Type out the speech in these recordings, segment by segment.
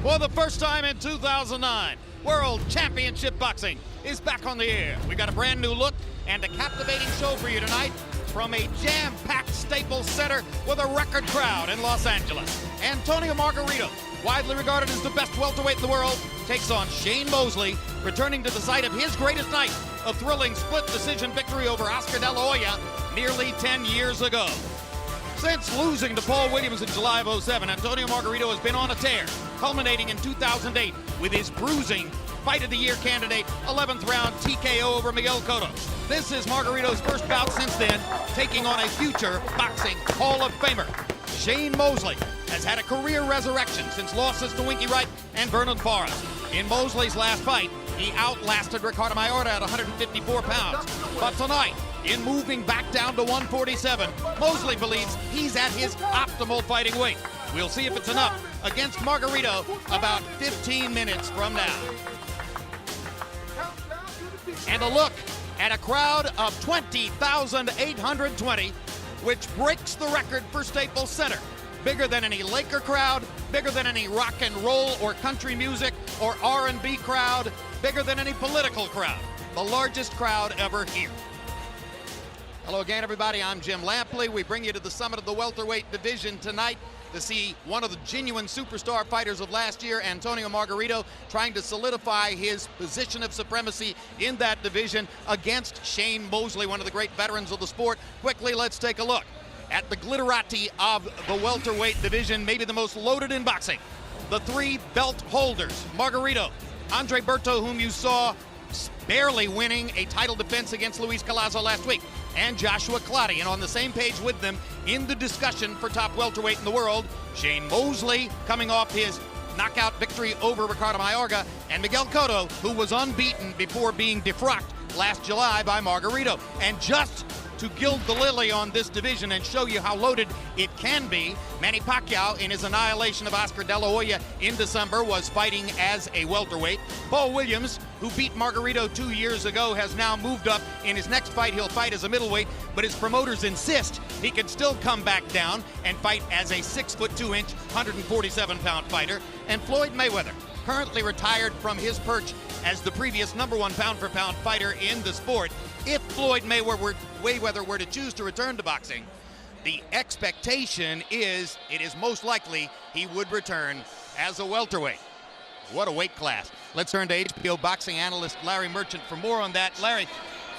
For the first time in 2009, World Championship Boxing is back on the air. We got a brand new look and a captivating show for you tonight from a jam-packed Staples Center with a record crowd in Los Angeles. Antonio Margarito, widely regarded as the best welterweight in the world, takes on Shane Mosley, returning to the site of his greatest night, a thrilling split decision victory over Oscar De La Hoya nearly 10 years ago. Since losing to Paul Williams in July of 2007, Antonio Margarito has been on a tear, culminating in 2008 with his bruising Fight of the Year candidate 11th round TKO over Miguel Cotto. This is Margarito's first bout since then, taking on a future boxing Hall of Famer. Shane Mosley has had a career resurrection since losses to Winky Wright and Vernon Forrest. In Mosley's last fight, he outlasted Ricardo Mayorga at 154 pounds. But tonight, in moving back down to 147, Mosley believes he's at his optimal fighting weight. We'll see if it's enough against Margarito about 15 minutes from now. And a look at a crowd of 20,820, which breaks the record for Staples Center. Bigger than any Laker crowd, bigger than any rock and roll or country music or R&B crowd, bigger than any political crowd. The largest crowd ever here. Hello again, everybody. I'm Jim Lampley. We bring you to the summit of the welterweight division tonight to see one of the genuine superstar fighters of last year, Antonio Margarito, trying to solidify his position of supremacy in that division against Shane Mosley, one of the great veterans of the sport. Quickly, let's take a look at the glitterati of the welterweight division, maybe the most loaded in boxing. The three belt holders, Margarito, Andre Berto, whom you saw barely winning a title defense against Luis Collazo last week, and Joshua Clottey. And on the same page with them in the discussion for top welterweight in the world, Shane Mosley coming off his knockout victory over Ricardo Mayorga, and Miguel Cotto, who was unbeaten before being defrocked last July by Margarito. And just to gild the lily on this division and show you how loaded it can be, Manny Pacquiao, in his annihilation of Oscar De La Hoya in December, was fighting as a welterweight. Paul Williams, who beat Margarito 2 years ago, has now moved up. In his next fight, he'll fight as a middleweight, but his promoters insist he can still come back down and fight as a 6'2", 147-pound fighter. And Floyd Mayweather, currently retired from his perch as the previous #1 pound-for-pound fighter in the sport. If Floyd Mayweather were to choose to return to boxing, the expectation is it is most likely he would return as a welterweight. What a weight class. Let's turn to HBO boxing analyst Larry Merchant for more on that. Larry,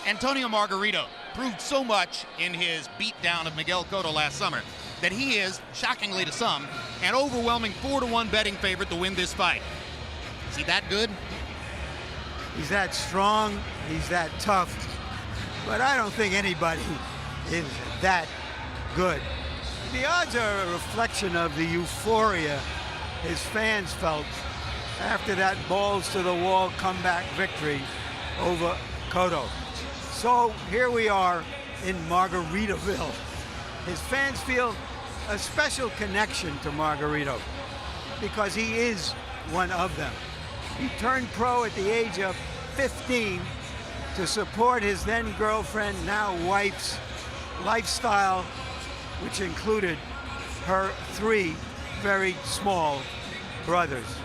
Antonio Margarito proved so much in his beatdown of Miguel Cotto last summer that he is, shockingly to some, an overwhelming 4-1 betting favorite to win this fight. Is he that good? He's that strong, he's that tough, but I don't think anybody is that good. The odds are a reflection of the euphoria his fans felt after that balls-to-the-wall comeback victory over Cotto. So here we are in Margaritaville. His fans feel a special connection to Margarito because he is one of them. He turned pro at the age of 15 to support his then girlfriend, now wife's lifestyle, which included her 3 very small brothers.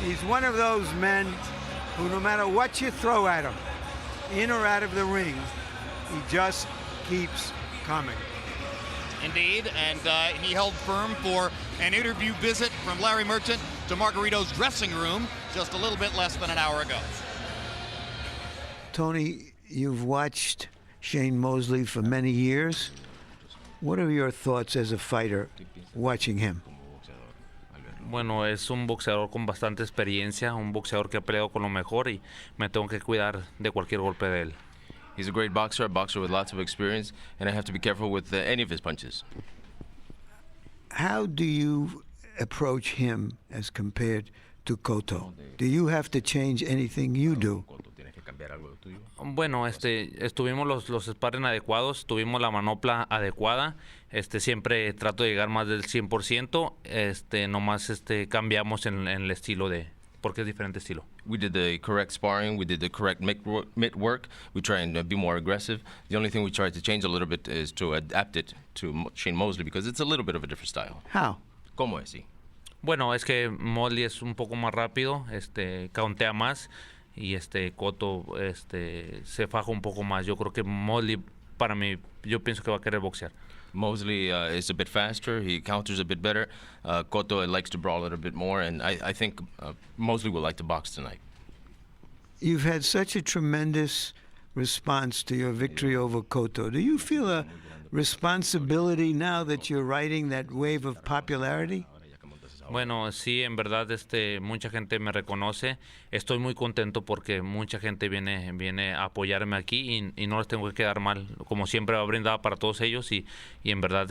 He's one of those men who, no matter what you throw at him, in or out of the ring, he just keeps coming. Indeed, and he held firm for an interview visit from Larry Merchant to Margarito's dressing room just a little bit less than an hour ago. Tony, you've watched Shane Mosley for many years. What are your thoughts as a fighter watching him? Bueno, es un boxeador con bastante experiencia, un boxeador que ha peleado con lo mejor y me tengo que cuidar de cualquier golpe de él. He's a great boxer, a boxer with lots of experience, and I have to be careful with any of his punches. How do you approach him as compared to Cotto? Do you have to change anything you do? Bueno, estuvimos los sparring adecuados, tuvimos la manopla adecuada. Siempre trato de llegar más del 100%. Nomás cambiamos en el estilo porque es diferente estilo. We did the correct sparring. We did the correct mitt work. We try and be more aggressive. The only thing we try to change a little bit is to adapt it to Shane Mosley because it's a little bit of a different style. How? ¿Cómo es? Sí. Bueno, es que Mosley es un poco más rápido, countea más y Cotto se faja un poco más. Yo creo que Mosley, para mí, yo pienso que va a querer boxear. Mosley is a bit faster. He counters a bit better. Cotto likes to brawl it a bit more, and I think Mosley will like to box tonight. You've had such a tremendous response to your victory over Cotto. Do you feel a responsibility now that you're riding that wave of popularity? Bueno, sí, en verdad, mucha gente me reconoce. Estoy muy contento porque mucha gente viene a apoyarme aquí y no les tengo que quedar mal. Como siempre, va a brindar para todos ellos y en verdad,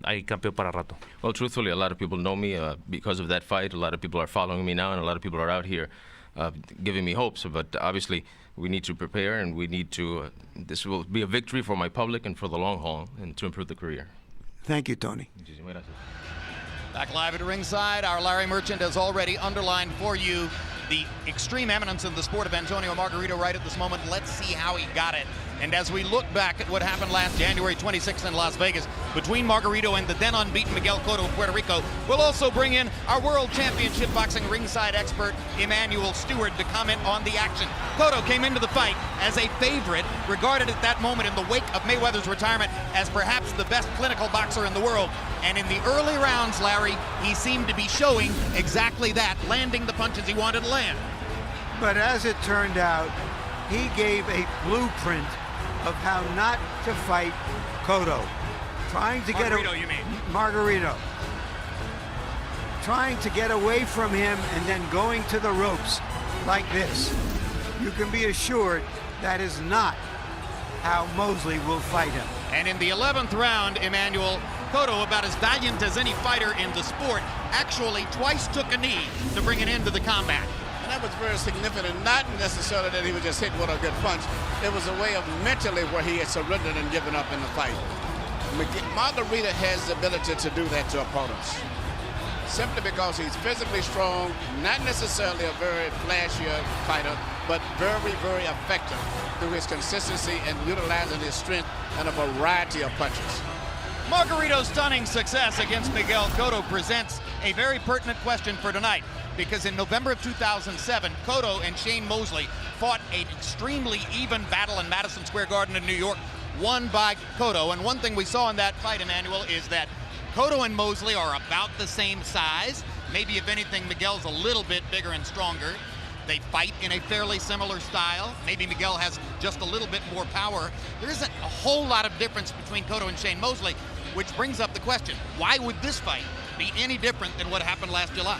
hay cambio para rato. Well, truthfully, a lot of people know me because of that fight. A lot of people are following me now, and a lot of people are out here giving me hopes. But obviously, we need to prepare, and we need to. This will be a victory for my public and for the long haul, and to improve the career. Thank you, Tony. Muchísimas gracias. Back live at ringside, our Larry Merchant has already underlined for you the extreme eminence in the sport of Antonio Margarito right at this moment. Let's see how he got it. And as we look back at what happened last January 26th in Las Vegas between Margarito and the then unbeaten Miguel Cotto of Puerto Rico, we'll also bring in our World Championship boxing ringside expert, Emmanuel Stewart, to comment on the action. Cotto came into the fight as a favorite, regarded at that moment in the wake of Mayweather's retirement as perhaps the best clinical boxer in the world. And in the early rounds, Larry, he seemed to be showing exactly that, landing the punches he wanted to land. But as it turned out, he gave a blueprint of how not to fight Cotto. Trying to get Margarito, you mean? Margarito. Trying to get away from him and then going to the ropes like this. You can be assured that is not how Mosley will fight him. And in the 11th round, Emmanuel, Cotto, about as valiant as any fighter in the sport, actually twice took a knee to bring an end to the combat. And that was very significant, not necessarily that he was just hit with a good punch. It was a way of mentally where he had surrendered and given up in the fight. Margarito has the ability to do that to opponents. Simply because he's physically strong, not necessarily a very flashy fighter, but very, very effective through his consistency and utilizing his strength and a variety of punches. Margarito's stunning success against Miguel Cotto presents a very pertinent question for tonight, because in November of 2007, Cotto and Shane Mosley fought an extremely even battle in Madison Square Garden in New York, won by Cotto. And one thing we saw in that fight, Emmanuel, is that Cotto and Mosley are about the same size. Maybe, if anything, Miguel's a little bit bigger and stronger. They fight in a fairly similar style. Maybe Miguel has just a little bit more power. There isn't a whole lot of difference between Cotto and Shane Mosley, which brings up the question, why would this fight be any different than what happened last July?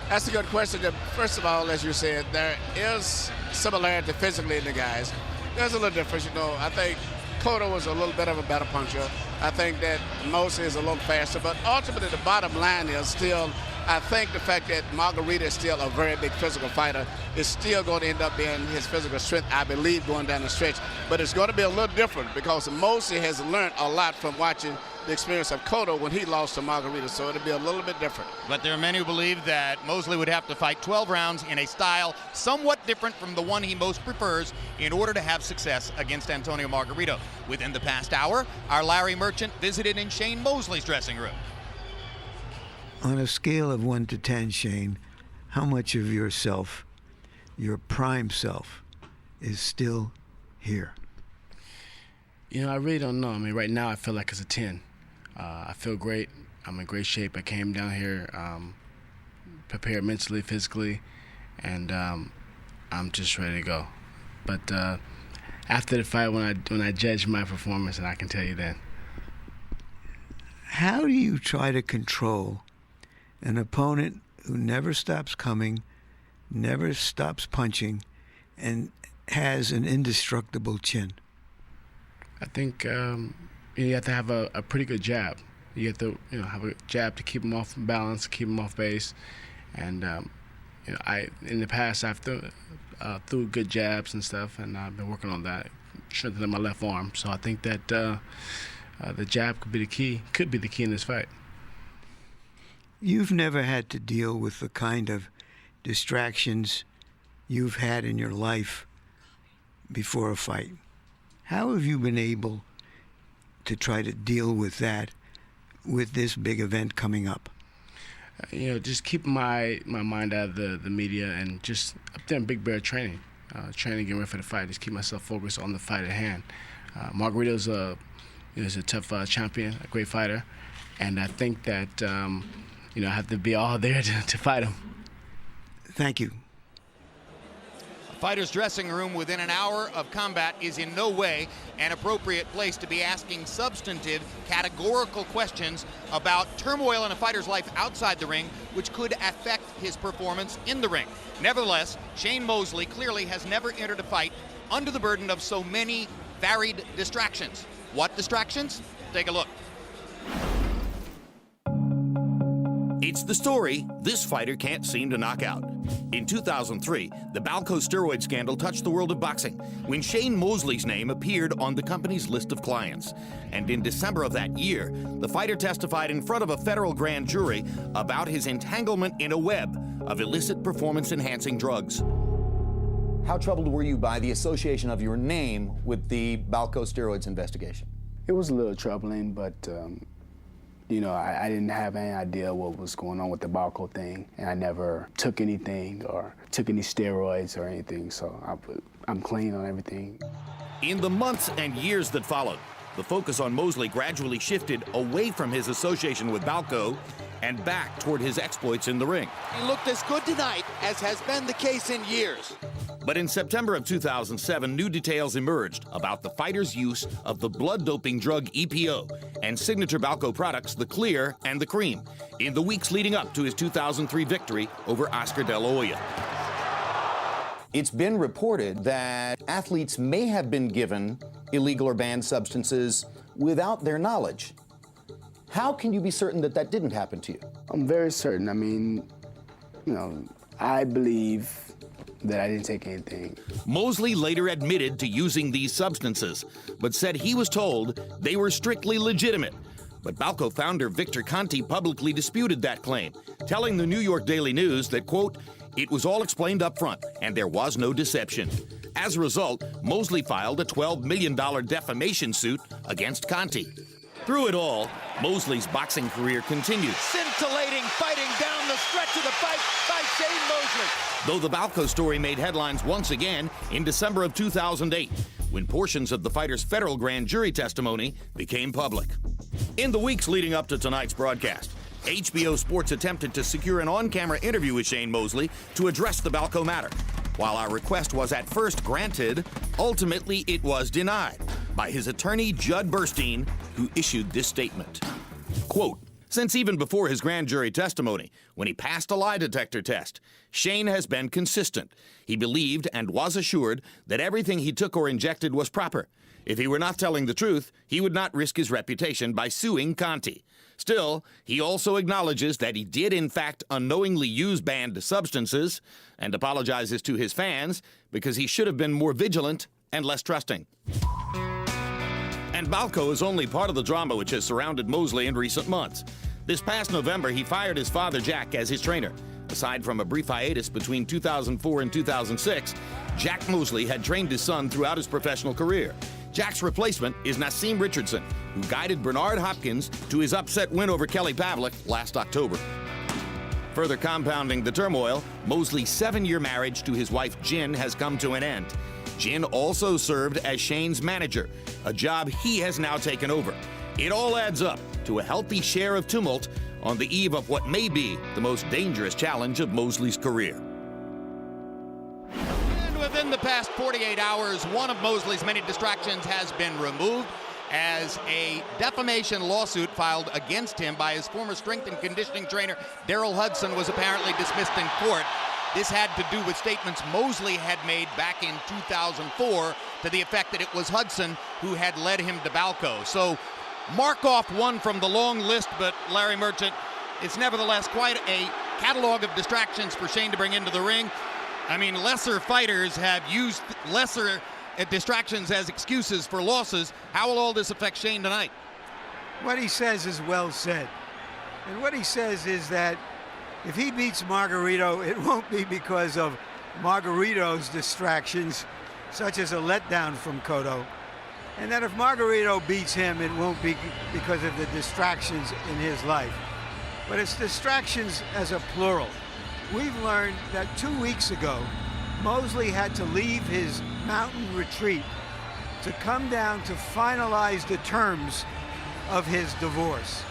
That's a good question. First of all, as you said, there is similarity physically in the guys. There's a little difference, you know. I think Cotto was a little bit of a better puncher. I think that Mosley is a little faster, but ultimately the bottom line is still, I think the fact that Margarito is still a very big physical fighter is still going to end up being his physical strength, I believe, going down the stretch. But it's going to be a little different because Mosley has learned a lot from watching the experience of Cotto when he lost to Margarito, so it'll be a little bit different. But there are many who believe that Mosley would have to fight 12 rounds in a style somewhat different from the one he most prefers in order to have success against Antonio Margarito. Within the past hour, our Larry Merchant visited in Shane Mosley's dressing room. On a scale of 1 to 10, Shane, how much of yourself, your prime self, is still here? You know, I really don't know. I mean, right now I feel like it's a 10. I feel great. I'm in great shape. I came down here prepared mentally, physically, and I'm just ready to go. But after the fight, when I judge my performance, and I can tell you then. How do you try to control an opponent who never stops coming, never stops punching, and has an indestructible chin? I think you have to have a pretty good jab. You have to have a jab to keep them off balance, keep them off base. And in the past I've threw good jabs and stuff, and I've been working on that, strengthening my left arm. So I think that the jab could be the key in this fight. You've never had to deal with the kind of distractions you've had in your life before a fight. How have you been able to try to deal with that with this big event coming up? just keep my mind out of the media and just up there in Big Bear training, getting ready for the fight. Just keep myself focused on the fight at hand. Margarito's is a tough champion, a great fighter, and I think that I have to be all there to fight him. Thank you. A fighter's dressing room within an hour of combat is in no way an appropriate place to be asking substantive, categorical questions about turmoil in a fighter's life outside the ring, which could affect his performance in the ring. Nevertheless, Shane Mosley clearly has never entered a fight under the burden of so many varied distractions. What distractions? Take a look. It's the story this fighter can't seem to knock out. In 2003, the Balco steroid scandal touched the world of boxing when Shane Mosley's name appeared on the company's list of clients. And in December of that year, the fighter testified in front of a federal grand jury about his entanglement in a web of illicit performance-enhancing drugs. How troubled were you by the association of your name with the Balco steroids investigation? It was a little troubling, but I didn't have any idea what was going on with the Balco thing, and I never took anything or took any steroids or anything, so I'm clean on everything. In the months and years that followed, the focus on Mosley gradually shifted away from his association with Balco and back toward his exploits in the ring. He looked as good tonight as has been the case in years. But in September of 2007, new details emerged about the fighter's use of the blood doping drug EPO and signature Balco products, the Clear and the Cream, in the weeks leading up to his 2003 victory over Oscar De La Hoya. It's been reported that athletes may have been given illegal or banned substances without their knowledge. How can you be certain that that didn't happen to you? I'm very certain. I mean, I believe that I didn't take anything. Mosley later admitted to using these substances, but said he was told they were strictly legitimate. But Balco founder Victor Conti publicly disputed that claim, telling the New York Daily News that, quote, "It was all explained up front, and there was no deception." As a result, Mosley filed a $12 million defamation suit against Conti. Through it all, Mosley's boxing career continued. Scintillating fighting down the stretch of the fight by Shane Mosley. Though the Balco story made headlines once again in December of 2008, when portions of the fighter's federal grand jury testimony became public. In the weeks leading up to tonight's broadcast, HBO Sports attempted to secure an on-camera interview with Shane Mosley to address the Balco matter. While our request was at first granted, ultimately it was denied by his attorney, Judd Burstein, who issued this statement. Quote, "Since even before his grand jury testimony, when he passed a lie detector test, Shane has been consistent. He believed and was assured that everything he took or injected was proper. If he were not telling the truth, he would not risk his reputation by suing Conti. Still, he also acknowledges that he did in fact unknowingly use banned substances and apologizes to his fans because he should have been more vigilant and less trusting." And Balco is only part of the drama which has surrounded Mosley in recent months. This past November, he fired his father, Jack, as his trainer. Aside from a brief hiatus between 2004 and 2006, Jack Mosley had trained his son throughout his professional career. Jack's replacement is Nassim Richardson, who guided Bernard Hopkins to his upset win over Kelly Pavlik last October. Further compounding the turmoil, Mosley's 7-year marriage to his wife Jin has come to an end. Jin also served as Shane's manager, a job he has now taken over. It all adds up to a healthy share of tumult on the eve of what may be the most dangerous challenge of Mosley's career. And within the past 48 hours, one of Mosley's many distractions has been removed as a defamation lawsuit filed against him by his former strength and conditioning trainer, Daryl Hudson, was apparently dismissed in court. This had to do with statements Mosley had made back in 2004 to the effect that it was Hudson who had led him to Balco. So mark off one from the long list, but Larry Merchant, it's nevertheless quite a catalog of distractions for Shane to bring into the ring. I mean, lesser fighters have used lesser distractions as excuses for losses. How will all this affect Shane tonight? What he says is well said. And what he says is that if he beats Margarito, it won't be because of Margarito's distractions, such as a letdown from Cotto. And that if Margarito beats him, it won't be because of the distractions in his life. but it's distractions as a plural. We've learned that 2 weeks ago, Mosley had to leave his mountain retreat to come down to finalize the terms of his divorce.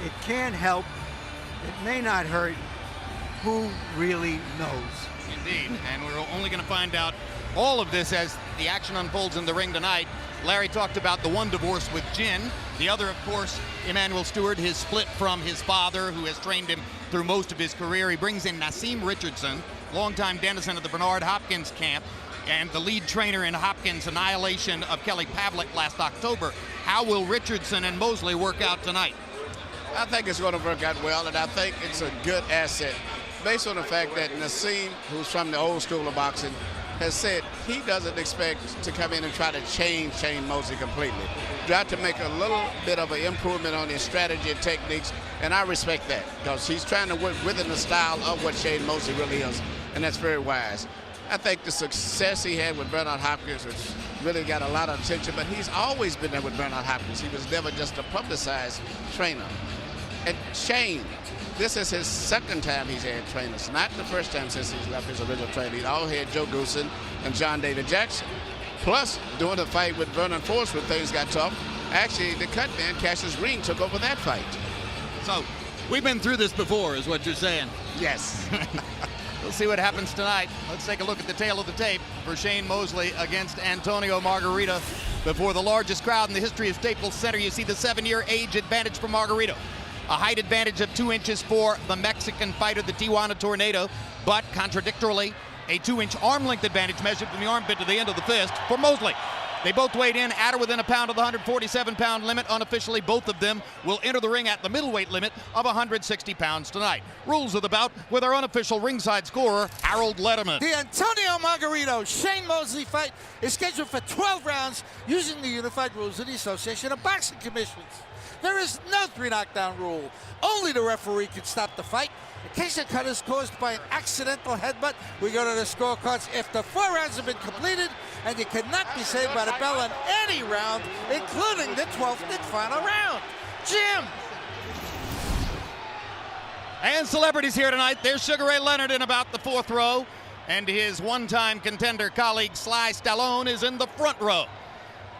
It can't help, it may not hurt, who really knows? Indeed, and we're only going to find out all of this as the action unfolds in the ring tonight. Larry talked about the one divorce with Jin. The other, of course, Emmanuel Stewart, his split from his father, who has trained him through most of his career. He brings in Nassim Richardson, longtime denizen of the Bernard Hopkins camp, and the lead trainer in Hopkins' annihilation of Kelly Pavlik last October. How will Richardson and Mosley work out tonight? I think it's going to work out well, and I think it's a good asset based on the fact that Nassim, who's from the old school of boxing, has said he doesn't expect to come in and try to change Shane Mosley completely. Try to make a little bit of an improvement on his strategy and techniques, and I respect that because he's trying to work within the style of what Shane Mosley really is, and that's very wise. I think the success he had with Bernard Hopkins has really got a lot of attention, but he's always been there with Bernard Hopkins. He was never just a publicized trainer. And Shane, this is his second time he's had trainers, not the first time since he's left his original trainer. He's all had Joe Goosen and John David Jackson. Plus, during the fight with Vernon Forrest when things got tough, actually the cut man, Cassius Green, took over that fight. So, we've been through this before, is what you're saying. Yes. We'll see what happens tonight. Let's take a look at the tail of the tape for Shane Mosley against Antonio Margarito. Before the largest crowd in the history of Staples Center, you see the 7-year age advantage for Margarito. A height advantage of 2 inches for the Mexican fighter, the Tijuana Tornado, but contradictorily, a 2-inch arm length advantage measured from the armpit to the end of the fist for Mosley. They both weighed in at or within a pound of the 147-pound limit. Unofficially, both of them will enter the ring at the middleweight limit of 160 pounds tonight. Rules of the bout with our unofficial ringside scorer, Harold Letterman. The Antonio Margarito Shane Mosley fight is scheduled for 12 rounds using the unified rules of the Association of Boxing Commissions. There is no 3-knockdown rule. Only the referee can stop the fight. In case a cut is caused by an accidental headbutt, we go to the scorecards after 4 rounds have been completed, and you cannot be saved by the bell in any round, including the 12th and final round. Jim! And celebrities here tonight. There's Sugar Ray Leonard in about the 4th row, and his one-time contender colleague Sly Stallone is in the front row.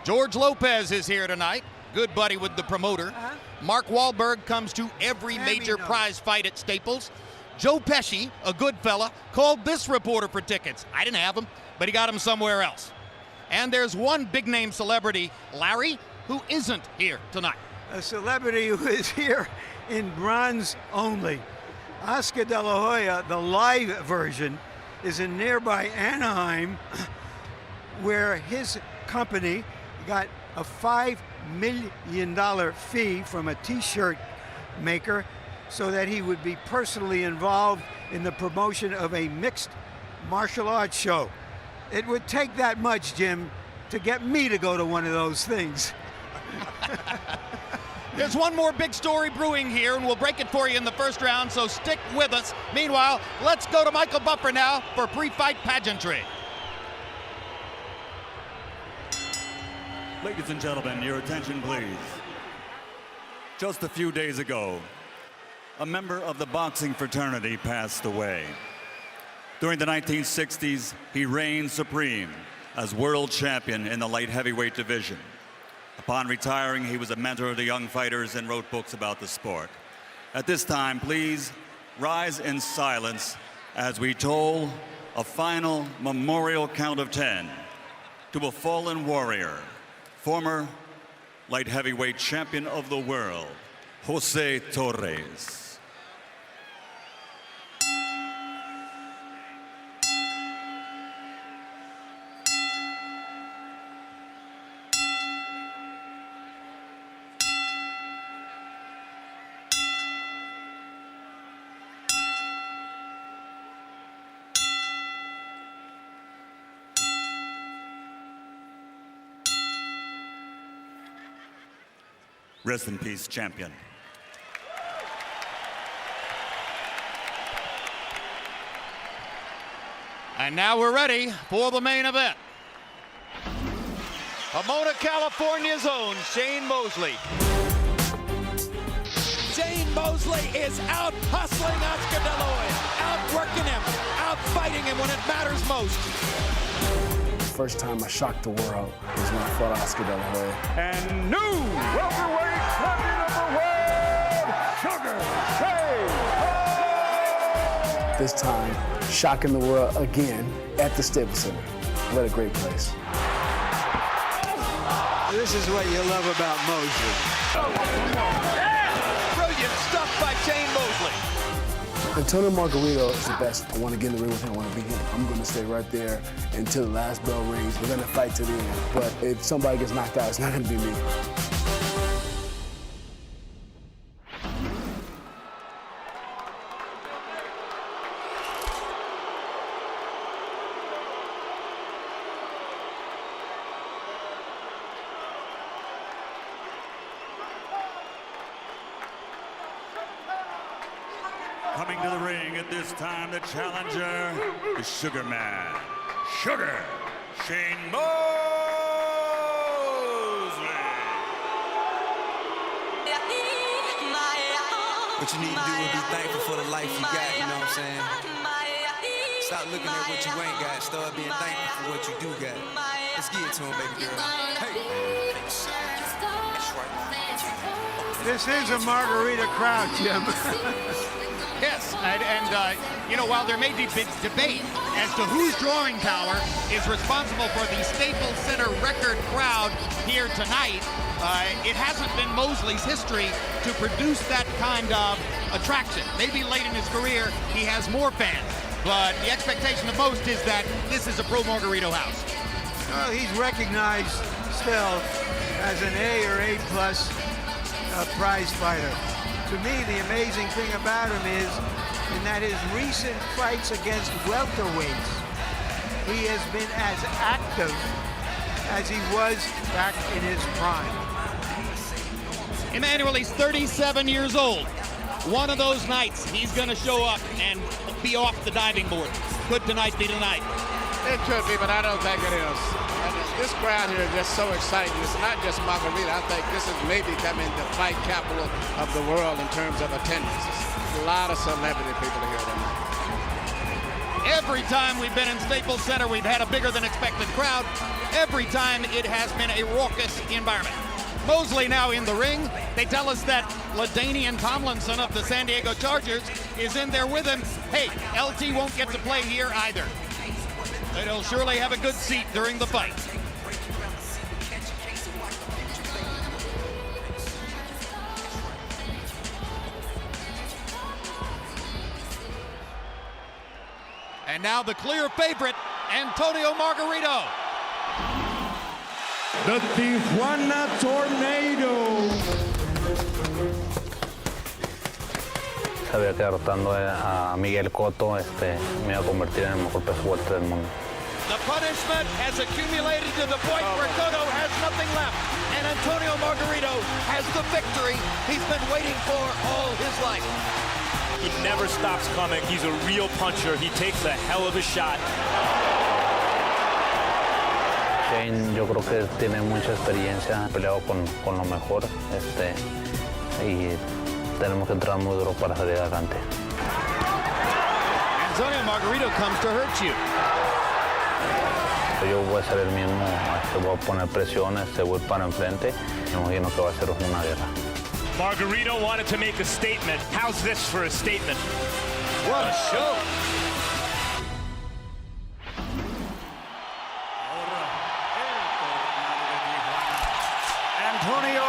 George Lopez is here tonight. Good buddy with the promoter. Mark Wahlberg comes to every major prize fight at Staples. Joe Pesci, a good fella, called this reporter for tickets. I didn't have them, but he got them somewhere else. And there's one big-name celebrity, Larry, who isn't here tonight. A celebrity who is here in bronze only. Oscar De La Hoya, the live version, is in nearby Anaheim, where his company got a $5 million fee from a t-shirt maker so that he would be personally involved in the promotion of a mixed martial arts show. It would take that much, Jim, to get me to go to one of those things. There's one more big story brewing here, and we'll break it for you in the first round, so stick with us. Meanwhile, let's go to Michael Buffer now for pre-fight pageantry. Ladies and gentlemen, your attention please. Just a few days ago, a member of the boxing fraternity passed away. During the 1960s, he reigned supreme as world champion in the light heavyweight division. Upon retiring, he was a mentor of the young fighters and wrote books about the sport. At this time, please rise in silence as we toll a final memorial count of 10 to a fallen warrior, former light heavyweight champion of the world, Jose Torres. Rest in peace, champion. And now we're ready for the main event. Pomona, California's own Shane Mosley. Shane Mosley Mosley is out hustling Oscar De La Hoya, outworking him, out fighting him when it matters most. The first time I shocked the world was when I fought Oscar De La Hoya. And new welterweight champion of the world, Sugar Shane. This time, shocking the world again at the Staples Center. What a great place. This is what you love about Mosley. Brilliant stuff by Shane Mosley. Antonio Margarito is the best. I want to get in the ring with him. I want to beat him. I'm going to stay right there until the last bell rings. We're going to fight to the end. But if somebody gets knocked out, it's not going to be me. Coming to the ring at this time, the challenger, the Sugar Man, Sugar Shane Mosley. What you need to do is be thankful for the life you got, you know what I'm saying? Stop looking at what you ain't got, start being thankful for what you do got. Let's get it to him, baby girl. Hey. This is a Margarita crowd, Jim. Yes, and you know, while there may be debate as to whose drawing power is responsible for the Staples Center record crowd here tonight, it hasn't been Mosley's history to produce that kind of attraction. Maybe late in his career, he has more fans, but the expectation of most is that this is a pro Margarito house. Well, he's recognized still as an A or A+ prize fighter. To me, the amazing thing about him is in that his recent fights against welterweights, he has been as active as he was back in his prime. Emmanuel, he's 37 years old. One of those nights, he's going to show up and be off the diving board. Could tonight be tonight? It could be, but I don't think it is. This crowd here is just so exciting. It's not just Margarito. I think this is maybe becoming the fight capital of the world in terms of attendance. A lot of celebrity people here tonight. Every time we've been in Staples Center, we've had a bigger than expected crowd. Every time it has been a raucous environment. Mosley now in the ring. They tell us that LaDainian Tomlinson of the San Diego Chargers is in there with him. Hey, LT won't get to play here either. But he'll surely have a good seat during the fight. And now the clear favorite, Antonio Margarito. The Tijuana Tornado. Sabía que derrotando a Miguel Cotto me iba a convertir en el mejor peso welter del mundo. The punishment has accumulated to the point where Cotto has nothing left. And Antonio Margarito has the victory he's been waiting for all his life. He never stops coming. He's a real puncher. He takes a hell of a shot. Shane, yo creo que tiene mucha experiencia, peleado con lo mejor, y tenemos que entrar muy duro para salir adelante. Antonio Margarito comes to hurt you. Yo voy a ser el mismo, voy a poner presión, voy para enfrente, y me imagino que va a ser una guerra. Margarito wanted to make a statement. How's this for a statement? What a show! Antonio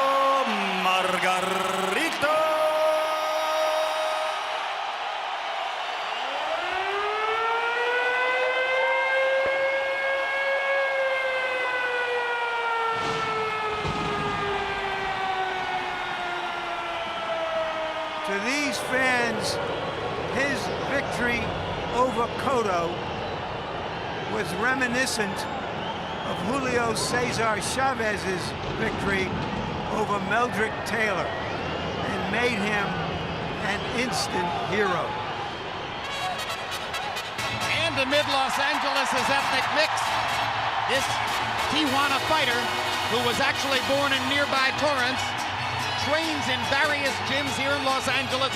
Margarito. To these fans, his victory over Cotto was reminiscent of Julio Cesar Chavez's victory over Meldrick Taylor and made him an instant hero. And amid Los Angeles' ethnic mix, this Tijuana fighter, who was actually born in nearby Torrance, trains in various gyms here in Los Angeles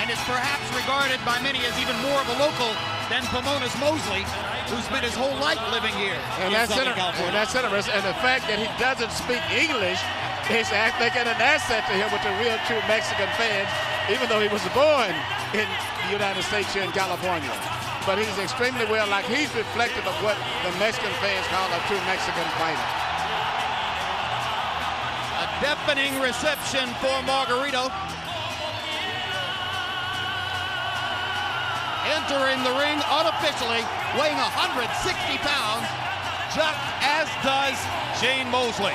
and is perhaps regarded by many as even more of a local than Pomona's Mosley, who spent his whole life living here in Southern California. And that's interesting. And the fact that he doesn't speak English is, I think, an asset to him with the real true Mexican fans, even though he was born in the United States here in California. But he's extremely well, like he's reflective of what the Mexican fans call a true Mexican fighter. A deafening reception for Margarito. Entering the ring unofficially, weighing 160 pounds, just as does Shane Mosley.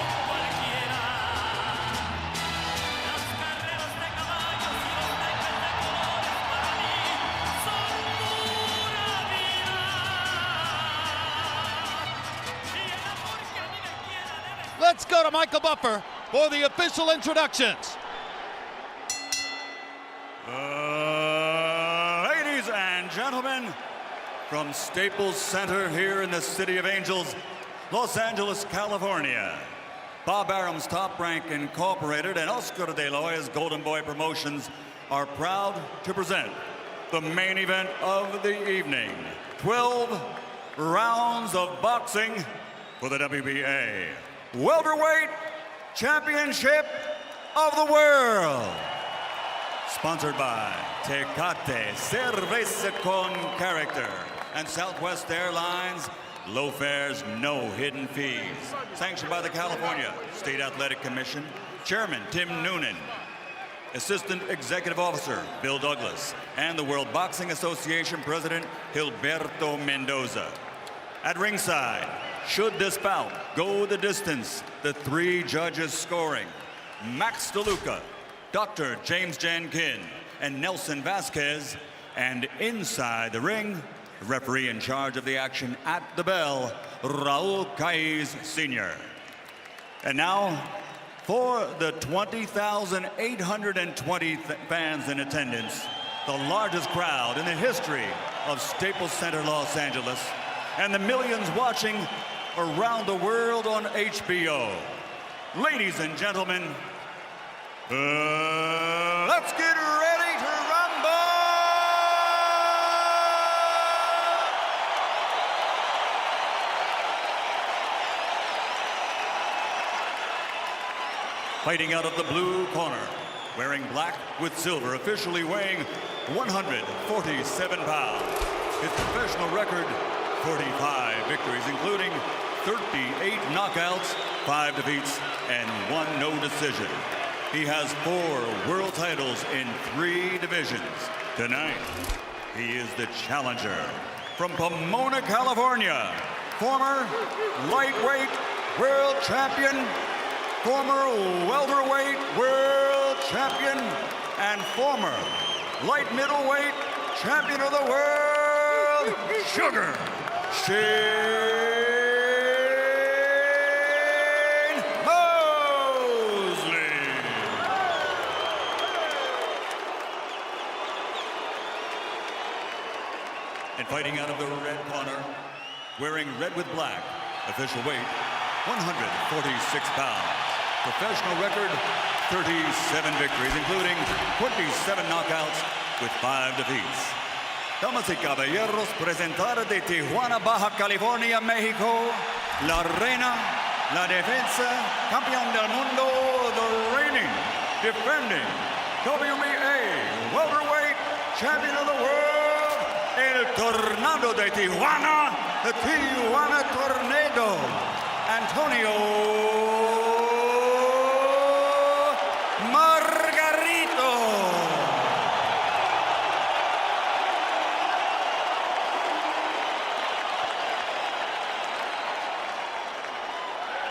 Let's go to Michael Buffer for the official introductions. Ladies and gentlemen, from Staples Center here in the City of Angels, Los Angeles, California, Bob Arum's Top Rank Incorporated and Oscar de la Hoya's Golden Boy Promotions are proud to present the main event of the evening. 12 rounds of boxing for the WBA Welterweight Championship of the World. Sponsored by Tecate, Cerveza con Character, and Southwest Airlines, low fares, no hidden fees. Sanctioned by the California State Athletic Commission, Chairman Tim Noonan, Assistant Executive Officer Bill Douglas, and the World Boxing Association President Gilberto Mendoza. At ringside, should this bout go the distance, the three judges scoring: Max DeLuca, Dr. James Jankin, and Nelson Vasquez. And inside the ring, the referee in charge of the action at the bell, Raul Caiz Sr. And now, for the 20,820 fans in attendance, the largest crowd in the history of Staples Center, Los Angeles, and the millions watching around the world on HBO. Ladies and gentlemen, let's get ready to rumble! Fighting out of the blue corner, wearing black with silver, officially weighing 147 pounds. His professional record, 45 victories, including 38 knockouts, 5 defeats, and 1 no decision. He has 4 world titles in 3 divisions. Tonight, he is the challenger from Pomona, California, former lightweight world champion, former welterweight world champion, and former light middleweight champion of the world, Sugar Shane Mosley. And fighting out of the red corner, wearing red with black, official weight 146 pounds. Professional record, 37 victories, including 27 knockouts with 5 defeats. Damas y caballeros, presentar de Tijuana, Baja California, México, la reina, la defensa, campeón del mundo, the reigning, defending WBA welterweight champion of the world, el Tornado de Tijuana, the Tijuana Tornado, Antonio Margarito.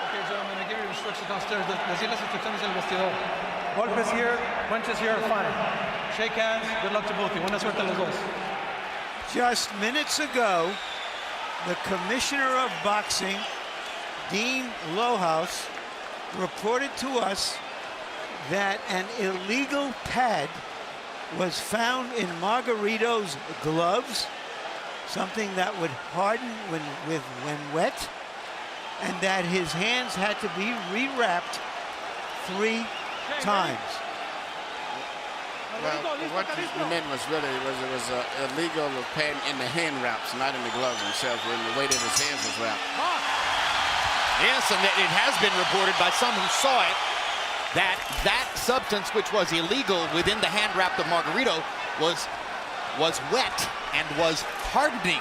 Okay, gentlemen, I give you instructions downstairs. Decir las instrucciones del vestidor. Golpes here, punches here, fine. Shake hands, good luck to both of you. Buena suerte a los dos. Just minutes ago, the Commissioner of Boxing, Dean Lohaus, reported to us that an illegal pad was found in Margarito's gloves, something that would harden when wet, and that his hands had to be rewrapped 3 times. Well, what you meant was really it was illegal of padding in the hand wraps, not in the gloves themselves, or in the way that his hands was wrapped. Yes, and it has been reported by some who saw it that that substance, which was illegal within the hand wrap of Margarito, was wet and was hardening,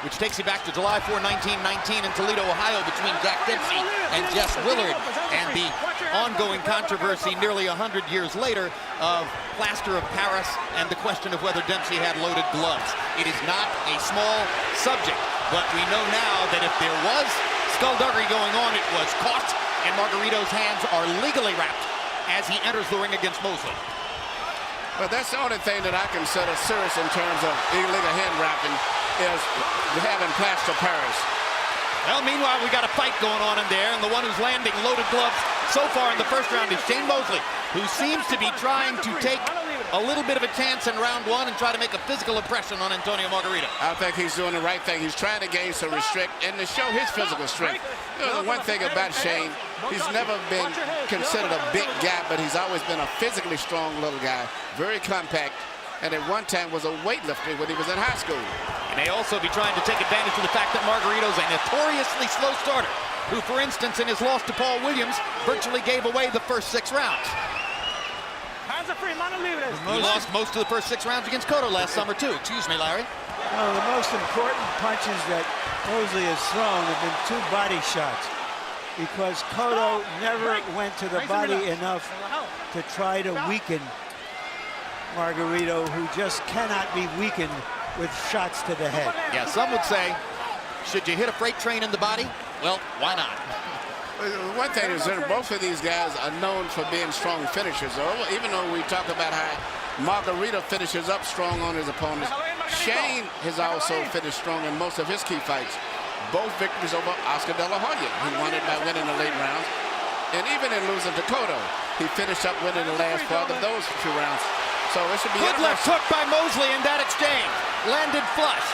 which takes you back to July 4, 1919 in Toledo, Ohio, between Jack Dempsey and Jess Willard, and the ongoing controversy nearly 100 years later of plaster of Paris and the question of whether Dempsey had loaded gloves. It is not a small subject, but we know now that if there was skullduggery going on, it was caught, and Margarito's hands are legally wrapped as he enters the ring against Mosley. Well, that's the only thing that I consider serious in terms of illegal hand wrapping is having plaster of Paris. Well, meanwhile, we got a fight going on in there, and the one who's landing loaded gloves so far in the first round is Shane Mosley, who seems to be trying to take a little bit of a chance in round one and try to make a physical impression on Antonio Margarito. I think he's doing the right thing. He's trying to gain some restrict and to show his physical strength. You know, the one thing about Shane, he's never been considered a big guy, but he's always been a physically strong little guy, very compact, and at one time was a weightlifter when he was in high school. He may also be trying to take advantage of the fact that Margarito's a notoriously slow starter, who, for instance, in his loss to Paul Williams, virtually gave away the first 6 rounds. Hands are free, mano libres. He lost most of the first 6 rounds against Cotto last summer, too. Excuse me, Larry. No, the most important punches that Mosley has thrown have been 2 body shots, because Cotto never went to the body enough to try to weaken Margarito, who just cannot be weakened with shots to the head. Yeah, some would say, should you hit a freight train in the body? Well, why not? One thing is that both of these guys are known for being strong finishers. Even though we talk about how Margarito finishes up strong on his opponents, Shane has also finished strong in most of his key fights. Both victories over Oscar De La Hoya. He won it by winning the late rounds. And even in losing to Cotto, he finished up winning the last part of those 2 rounds. So it should be good left hook by Mosley in that exchange. Landed flush.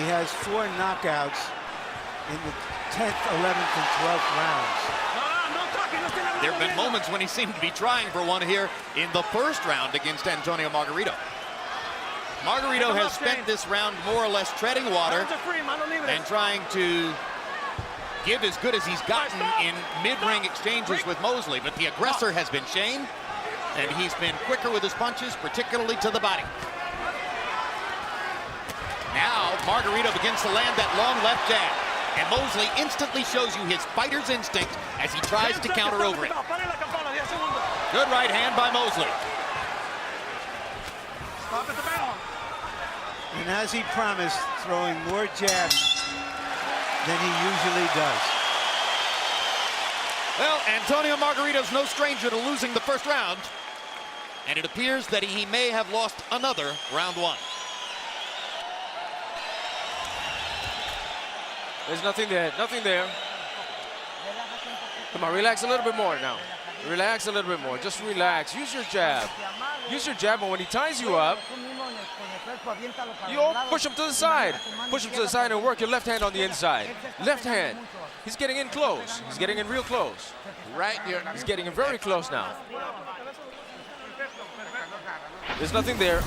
He has 4 knockouts in the 10th, 11th, and 12th rounds. There have been moments when he seemed to be trying for one here in the first round against Antonio Margarito. Margarito has spent this round more or less treading water and trying to give as good as he's gotten in mid-ring exchanges with Mosley, but the aggressor has been Shane, and he's been quicker with his punches, particularly to the body. Now, Margarito begins to land that long left jab, and Mosley instantly shows you his fighter's instinct as he tries to counter over it. Good right hand by Mosley. And as he promised, throwing more jabs than he usually does. Well, Antonio Margarito's no stranger to losing the first round, and it appears that he may have lost another round 1. There's nothing there, nothing there. Come on, relax a little bit more now. Relax a little bit more, just relax. Use your jab. Use your jab, and when he ties you up, you push him to the side. Push him to the side and work your left hand on the inside. Left hand. He's getting in close. He's getting in real close. Right here. He's getting in very close now. There's nothing there.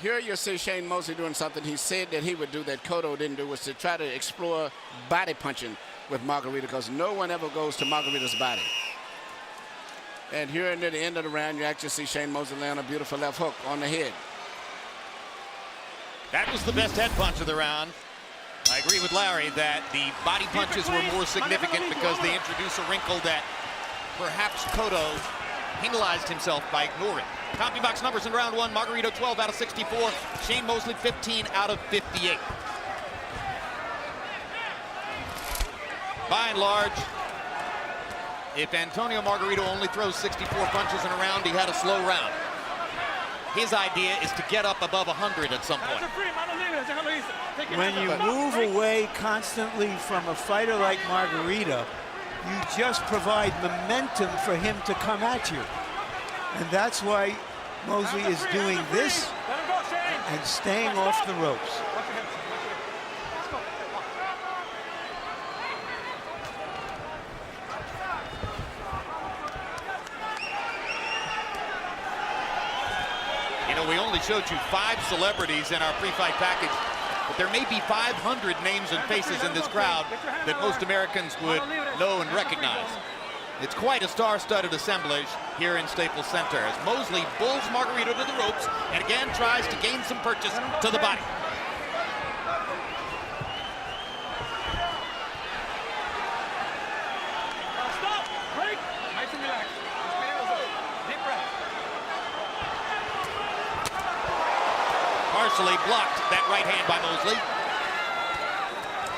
Here you see Shane Mosley doing something he said that he would do that Cotto didn't do, was to try to explore body punching with Margarito, because no one ever goes to Margarito's body. And here near the end of the round, you actually see Shane Mosley land a beautiful left hook on the head. That was the best head punch of the round. I agree with Larry that the body punches were more significant because they introduce a wrinkle that perhaps Cotto penalized himself by ignoring. CompuBox numbers in round 1, Margarito 12 out of 64, Shane Mosley 15 out of 58. By and large, if Antonio Margarito only throws 64 punches in a round, he had a slow round. His idea is to get up above 100 at some point. When you move away constantly from a fighter like Margarito, you just provide momentum for him to come at you. And that's why Mosley is doing this and staying off the ropes. know, we only showed you 5 celebrities in our pre-fight package, but there may be 500 names and faces in this crowd that most Americans would know and recognize. It's quite a star-studded assemblage here in Staples Center as Mosley bulls Margarito to the ropes and again tries to gain some purchase to the body. Stop! Break! Nice and relaxed. Deep breath. Partially blocked that right hand by Mosley.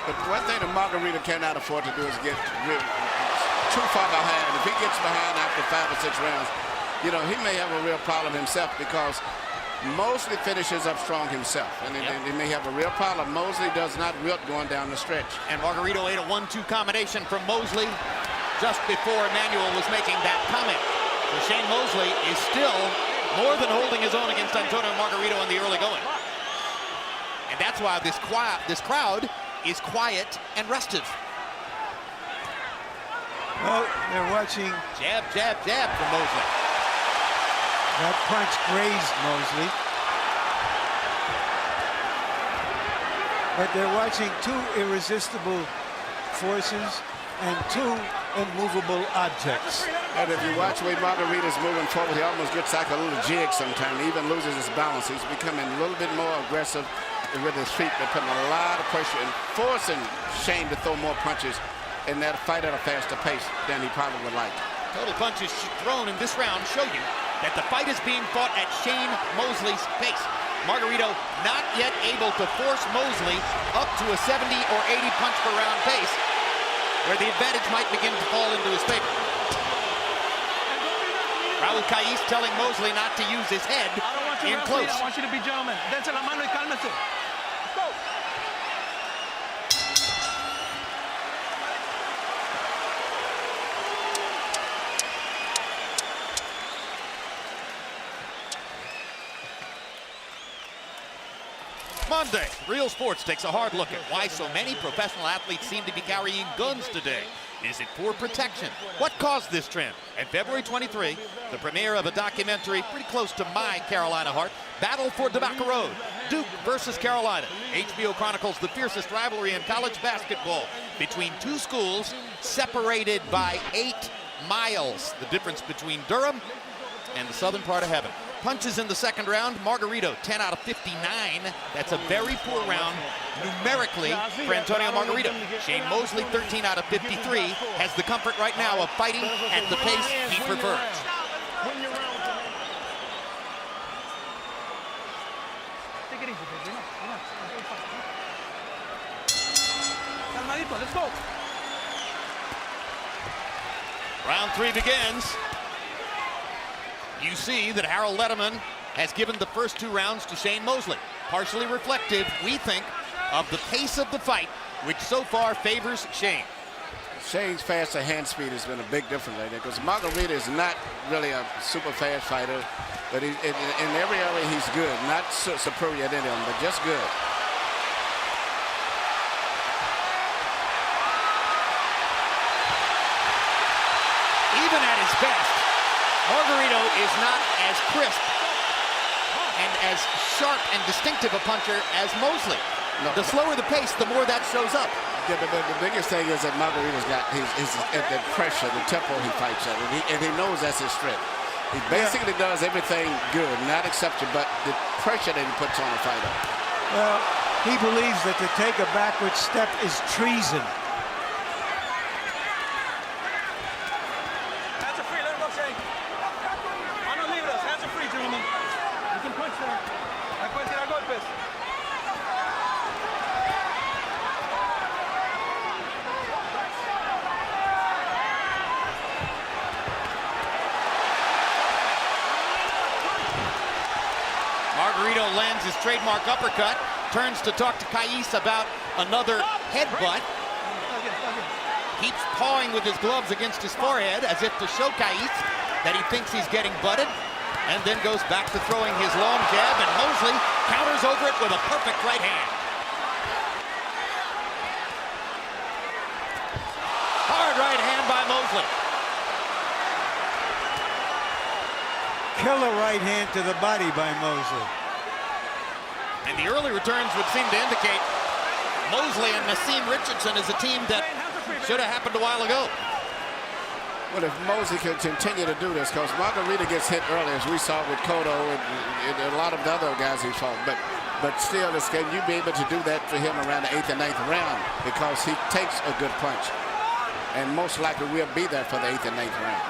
But one thing that Margarito cannot afford to do is get too far behind. If he gets behind after 5 or 6 rounds, you know, he may have a real problem himself because Mosley finishes up strong himself. And he may have a real problem. Mosley does not wilt going down the stretch. And Margarito ate a 1-2 combination from Mosley just before Emmanuel was making that comment. So Shane Mosley is still more than holding his own against Antonio Margarito in the early going. And that's why this crowd is quiet and restive. Well, they're watching. Jab, jab, jab from Mosley. That punch grazed Mosley. But they're watching 2 irresistible forces and 2 immovable objects. And if you watch the way Margarito's moving forward, he almost gets like a little jig sometimes. He even loses his balance. He's becoming a little bit more aggressive with his feet. They're putting a lot of pressure and forcing Shane to throw more punches in that fight at a faster pace than he probably would like. Total punches thrown in this round show you that the fight is being fought at Shane Mosley's pace. Margarito not yet able to force Mosley up to a 70 or 80 punch per round pace, where the advantage might begin to fall into his favor. Raul Caiz telling Mosley not to use his head in close. I want you to be gentlemen. Dense la mano y cálmese. Go! Monday, Real Sports takes a hard look at why so many professional athletes seem to be carrying guns today. Is it for protection? What caused this trend? And February 23, the premiere of a documentary pretty close to my Carolina heart, Battle for Tobacco Road, Duke versus Carolina. HBO chronicles the fiercest rivalry in college basketball between 2 schools separated by 8 miles. The difference between Durham and the southern part of heaven. Punches in the second round, Margarito 10 out of 59. That's a very poor round numerically for Antonio Margarito. Shane Mosley 13 out of 53 has the comfort right now of fighting at the pace he prefers. Take it easy, baby. Calmadito, let's go. Round 3 begins. You see that Harold Letterman has given the first 2 rounds to Shane Mosley. Partially reflective, we think, of the pace of the fight, which so far favors Shane. Shane's faster hand speed has been a big difference right there because Margarito is not really a super fast fighter, but in every area he's good. Not superior at any of them, but just good. Even at his best, Margarito is not as crisp and as sharp and distinctive a puncher as Mosley. No. The slower the pace, the more that shows up. Yeah, but the biggest thing is that Margarito's got the pressure, the tempo he fights at, and he knows that's his strength. He basically does everything good, not exception, but the pressure that he puts on a fighter. Well, he believes that to take a backward step is treason. Margarito lands his trademark uppercut, turns to talk to Caiz about another headbutt. Keeps pawing with his gloves against his forehead as if to show Caiz that he thinks he's getting butted, and then goes back to throwing his long jab, and Mosley counters over it with a perfect right hand. Hard right hand by Mosley. killer right hand to the body by Mosley. And the early returns would seem to indicate Mosley and Nassim Richardson is a team that should have happened a while ago. Well, if Mosley could continue to do this, because Margarito gets hit early, as we saw with Cotto and a lot of the other guys he fought. But still, can you be able to do that for him around the 8th and 9th round? Because he takes a good punch. And most likely we'll be there for the 8th and 9th round.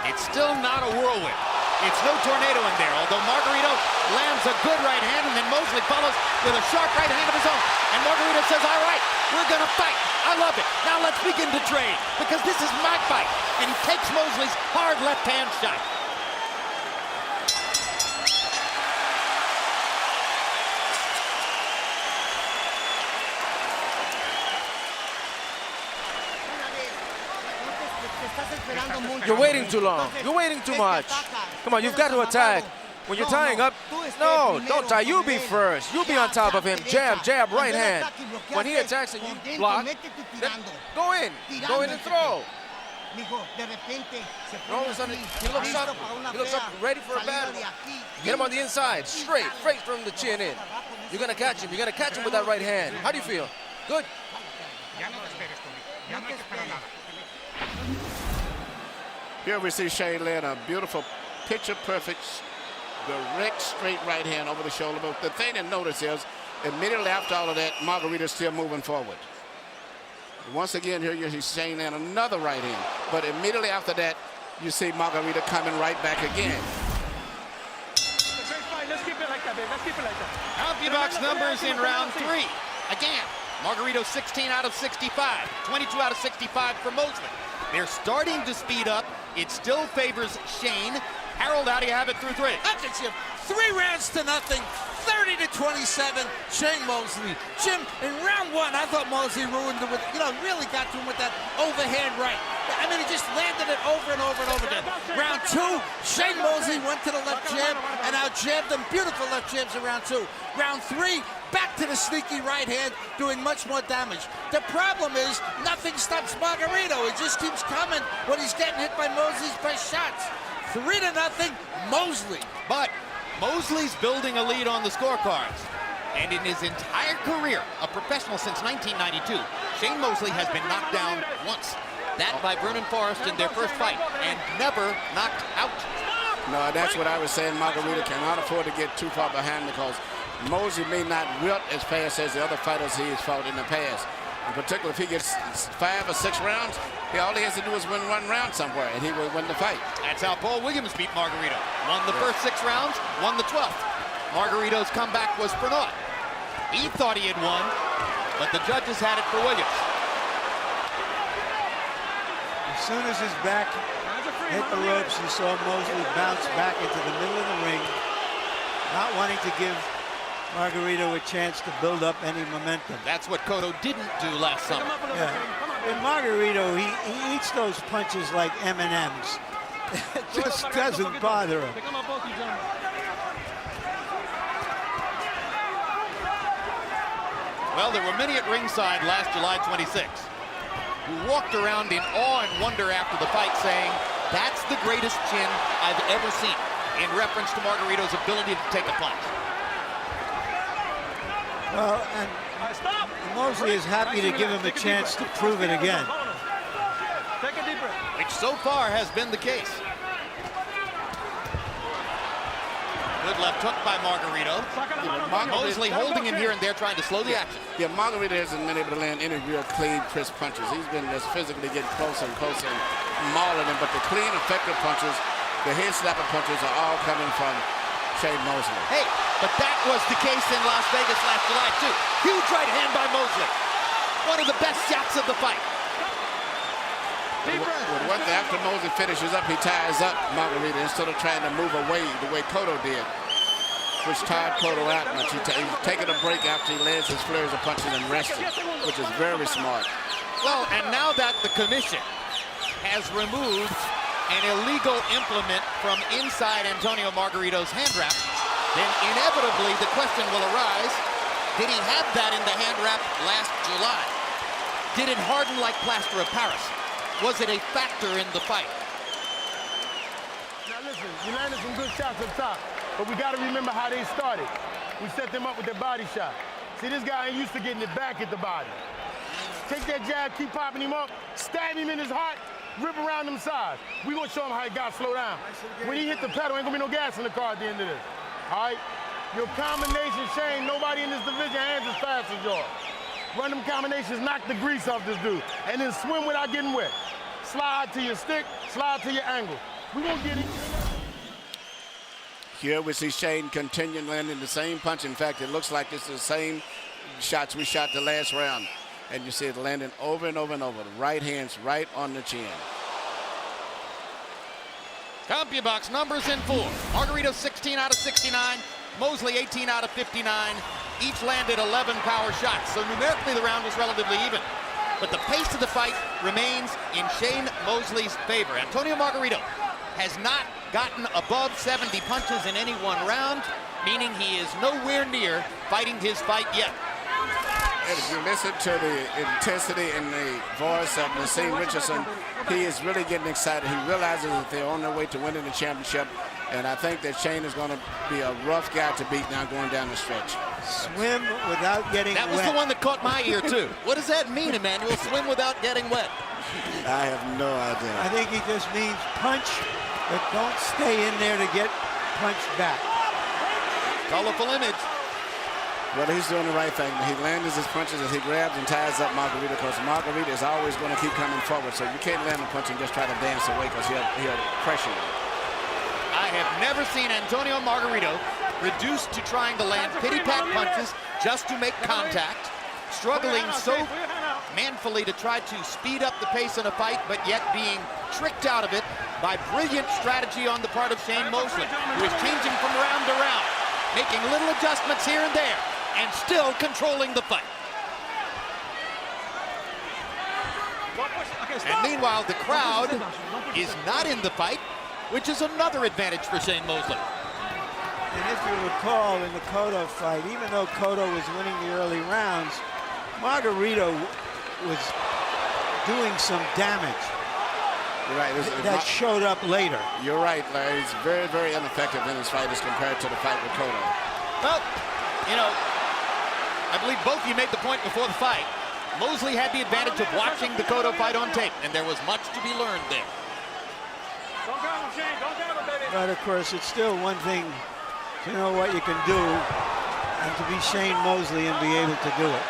It's still not a whirlwind. It's no tornado in there, although Margarito lands a good right hand, and then Mosley follows with a sharp right hand of his own. And Margarito says, all right, we're going to fight. I love it. Now let's begin to trade, because this is my fight. And he takes Mosley's hard left hand shot. You're waiting too long. You're waiting too much. Come on, you've got to attack. When you're tying up, no, don't tie. You be first. You be on top of him. Jab, jab, right hand. When he attacks and you block, then go in. Go in and throw. And all of a sudden, he looks up. He looks up, ready for a battle. Get him on the inside, straight from the chin in. You're going to catch him. You're going to catch him with that right hand. How do you feel? Good. Here we see Shane land a beautiful, picture-perfect, direct, straight right hand over the shoulder. But the thing to notice is, immediately after all of that, Margarito's still moving forward. Once again, here you see Shane land another right hand. But immediately after that, you see Margarito coming right back again. Let's keep it like that, babe. Let's keep it like that. CompuBox numbers in round 3. Again, Margarito 16 out of 65. 22 out of 65 for Mosley. They're starting to speed up. It still favors Shane. Harold, how do you have it through 3? That's it, Jim. 3 rounds to nothing. 30-27, Shane Mosley. Jim, in round 1, I thought Mosley ruined it with, really got to him with that overhand right. I mean, he just landed it over and over and over again. Round 2, Shane Mosley went to the left jab and out-jabbed him. Beautiful left jabs in round 2. Round 3, back to the sneaky right hand, doing much more damage. The problem is, nothing stops Margarito. It just keeps coming when he's getting hit by Mosley's best shots. 3-0, Mosley. But Mosley's building a lead on the scorecards. And in his entire career, a professional since 1992, Shane Mosley has been knocked down once. That by Vernon Forrest in their first fight, and never knocked out. No, that's what I was saying. Margarito cannot afford to get too far behind because Mosley may not wilt as fast as the other fighters he has fought in the past. In particular, if he gets 5 or 6 rounds, all he has to do is win 1 round somewhere, and he will win the fight. That's how Paul Williams beat Margarito. Won the first 6 rounds, won the 12th. Margarito's comeback was for naught. He thought he had won, but the judges had it for Williams. As soon as his back hit the ropes, you saw Mosley bounce back into the middle of the ring, not wanting to give Margarito a chance to build up any momentum. That's what Cotto didn't do last summer. Yeah. And Margarito, he eats those punches like M&Ms. It just doesn't bother him. Well, there were many at ringside last July 26th who walked around in awe and wonder after the fight saying, that's the greatest chin I've ever seen, in reference to Margarito's ability to take a punch. Well, and Mosley is happy to give him a chance to prove it again. Which so far has been the case. Good left hook by Margarito. Mosley holding him here and there, trying to slow the action. Yeah, Margarito hasn't been able to land any real clean, crisp punches. He's been just physically getting closer and closer and mauling him. But the clean, effective punches, the head slapper punches are all coming from Shane Mosley. Hey, but that was the case in Las Vegas last July, too. Huge right hand by Mosley. One of the best shots of the fight. After Mosley finishes up, he ties up Margarito instead of trying to move away the way Cotto did. which tired Cotto out much. He's taking a break after he lands his flurries of punches and resting, which is very smart. Well, and now that the commission has removed an illegal implement from inside Antonio Margarito's hand wrap, then inevitably the question will arise, did he have that in the hand wrap last July? Did it harden like plaster of Paris? Was it a factor in the fight? Now listen, you landed some good shots up top, but we got to remember how they started. We set them up with their body shot. See, this guy ain't used to getting it back at the body. Take that jab, keep popping him up, stab him in his heart, rip around them sides. We gonna show him how he got to slow down. When he hit the pedal, ain't gonna be no gas in the car at the end of this. All right? Your combination, Shane, nobody in this division hands as fast as yours. Run them combinations, knock the grease off this dude, and then swim without getting wet. Slide to your stick, slide to your angle. We gonna get it. Here we see Shane continuing landing the same punch. In fact, it looks like it's the same shots we shot the last round. And you see it landing over and over and over. The right hand's right on the chin. CompuBox numbers in full. Margarito 16 out of 69. Mosley 18 out of 59. Each landed 11 power shots. So numerically the round was relatively even. But the pace of the fight remains in Shane Mosley's favor. Antonio Margarito has not gotten above 70 punches in any one round, meaning he is nowhere near fighting his fight yet. And if you listen to the intensity in the voice of Nassim Richardson, he is really getting excited. He realizes that they're on their way to winning the championship, and I think that Shane is going to be a rough guy to beat now going down the stretch. Swim without getting wet. That was the one that caught my ear, too. What does that mean, Emmanuel? Swim without getting wet? I have no idea. I think he just means punch, but don't stay in there to get punched back. Colorful image. Well, he's doing the right thing. He lands his punches as he grabs and ties up Margarito, because Margarito is always going to keep coming forward. So you can't land a punch and just try to dance away, because he'll pressure you. I have never seen Antonio Margarito reduced to trying to land pity-pat punches just to make contact, struggling so manfully to try to speed up the pace in a fight, but yet being tricked out of it by brilliant strategy on the part of Shane Mosley, who is changing from round to round, making little adjustments here and there, and still controlling the fight. And meanwhile, the crowd is not in the fight, which is another advantage for Shane Mosley. And if you recall, in the Cotto fight, even though Cotto was winning the early rounds, Margarito was doing some damage. You're right. That showed up later. You're right, Larry. He's very, very ineffective in his fight as compared to the fight with Cotto. Well, you know, I believe both of you made the point before the fight. Mosley had the advantage of watching the Cotto fight on tape, and there was much to be learned there. Don't grab him, Shane. Don't grab him, baby. But of course, it's still one thing to know what you can do and to be Shane Mosley and be able to do it.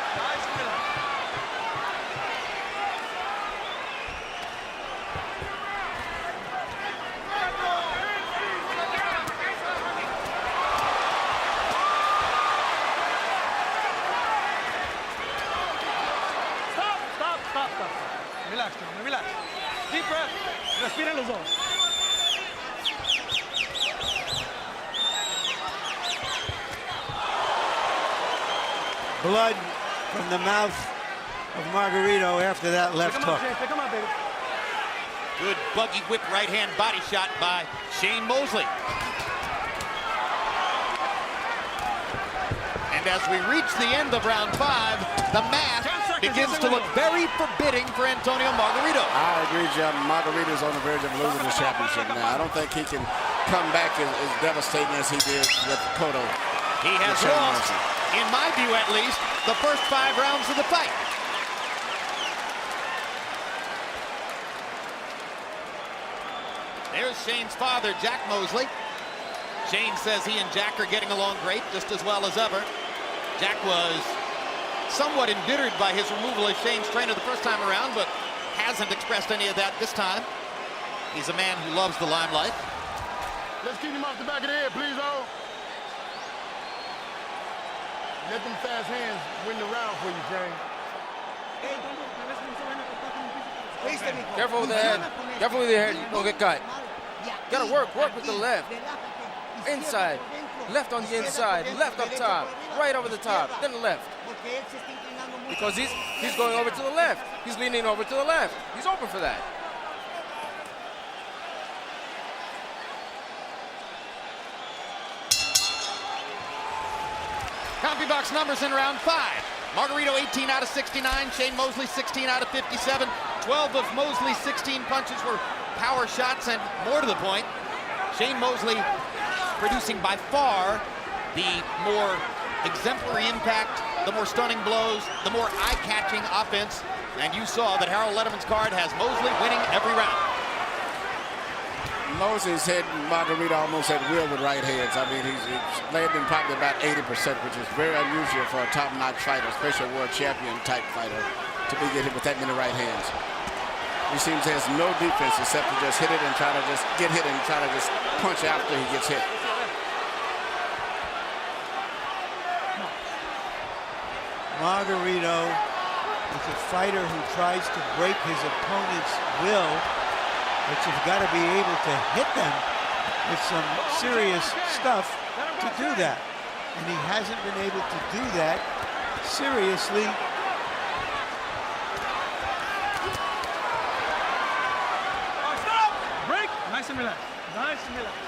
Relax, relax. Deep breath. Respira los dos. Blood from the mouth of Margarito after that left hook. Come on, baby. Good buggy whip right hand body shot by Shane Mosley. And as we reach the end of round 5, the math begins to look very forbidding for Antonio Margarito. I agree, Jim. Margarito's on the verge of losing the championship now. I don't think he can come back as devastating as he did with Cotto. He has lost, in my view at least, the first 5 rounds of the fight. There's Shane's father, Jack Mosley. Shane says he and Jack are getting along great, just as well as ever. Jack was somewhat embittered by his removal as Shane's trainer the first time around, but hasn't expressed any of that this time. He's a man who loves the limelight. Let's keep him off the back of the head, please, oh. Let them fast hands win the round for you, Shane. Careful with the head. Careful with your head. You're going to get cut. You got to work with the left. Inside. Left on the inside, left up top, right over the top, then left. Because he's going over to the left. He's leaning over to the left. He's open for that. CompuBox numbers in round 5. Margarito 18 out of 69, Shane Mosley 16 out of 57. 12 of Mosley's 16 punches were power shots, and more to the point, Shane Mosley producing by far the more exemplary impact, the more stunning blows, the more eye-catching offense. And you saw that Harold Letterman's card has Mosley winning every round. Mosley's hit Margarito almost at will with right hands. I mean, he's landing probably about 80%, which is very unusual for a top-notch fighter, especially a world champion-type fighter, to be getting hit with that many right hands. He seems to have no defense except to just hit it and try to just get hit and try to just punch after he gets hit. Margarito is a fighter who tries to break his opponent's will, but you've got to be able to hit them with some serious stuff to do that. And he hasn't been able to do that seriously. Break. Nice and relaxed. Nice and relaxed.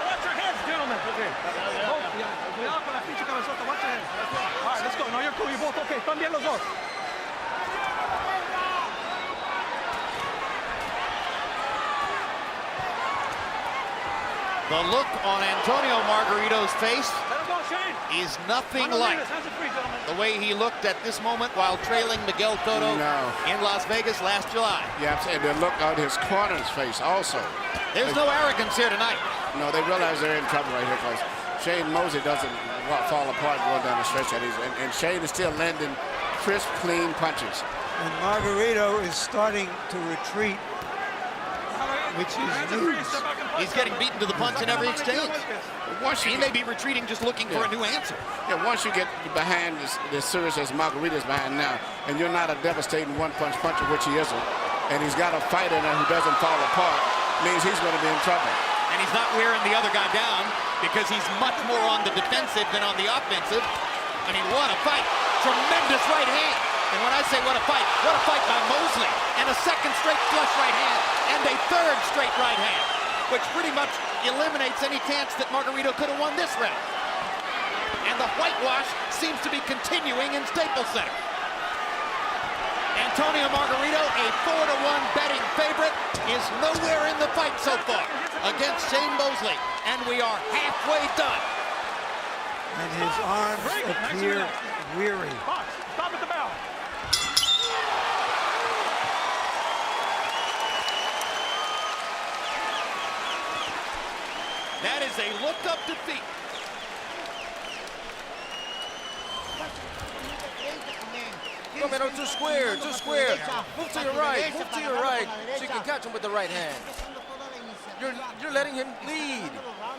Watch your hands, gentlemen. Okay. Cuidado con la pinche cabezota. Watch your hands. All right, let's go. No, you're cool. You're both okay. Están bien los dos. The look on Antonio Margarito's face is nothing like the way he looked at this moment while trailing Miguel Cotto in Las Vegas last July. Yeah, and the look on his corner's face also. There's no arrogance here tonight. No, they realize they're in trouble right here, because Shane Mosley doesn't fall apart going down the stretch that he's in. And Shane is still landing crisp, clean punches. And Margarito is starting to retreat, which is news. He's getting beaten to the punch in every exchange. He may be retreating just looking for a new answer. Yeah, once you get behind as serious as Margarito's behind now, and you're not a devastating one-punch puncher, which he isn't, and he's got a fighter now who doesn't fall apart, means he's going to be in trouble. And he's not wearing the other guy down because he's much more on the defensive than on the offensive. I mean, what a fight. Tremendous right hand. And when I say what a fight by Mosley. And a second straight flush right hand. And a third straight right hand, which pretty much eliminates any chance that Margarito could have won this round. And the whitewash seems to be continuing in Staples Center. Antonio Margarito, a 4-1 betting favorite, is nowhere in the fight so far against Shane Mosley. And we are halfway done. And his arms appear weary. Stop at the bell. That is a look-up defeat. No, man, too square, too square. Move to your right, so you can catch him with the right hand. You're letting him lead.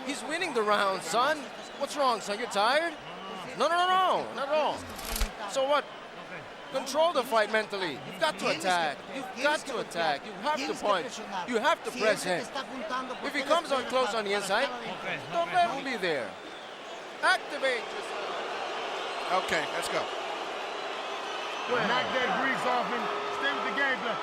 He's winning the round, son. What's wrong, son? You're tired? No, not at all. So what? Control the fight mentally. You've got to attack. You've got to attack. You have to punch. You have to press him. If he comes on close on the inside, don't let him be there. Activate yourself. Okay, let's go. Knock that grease off and stay with the game plan.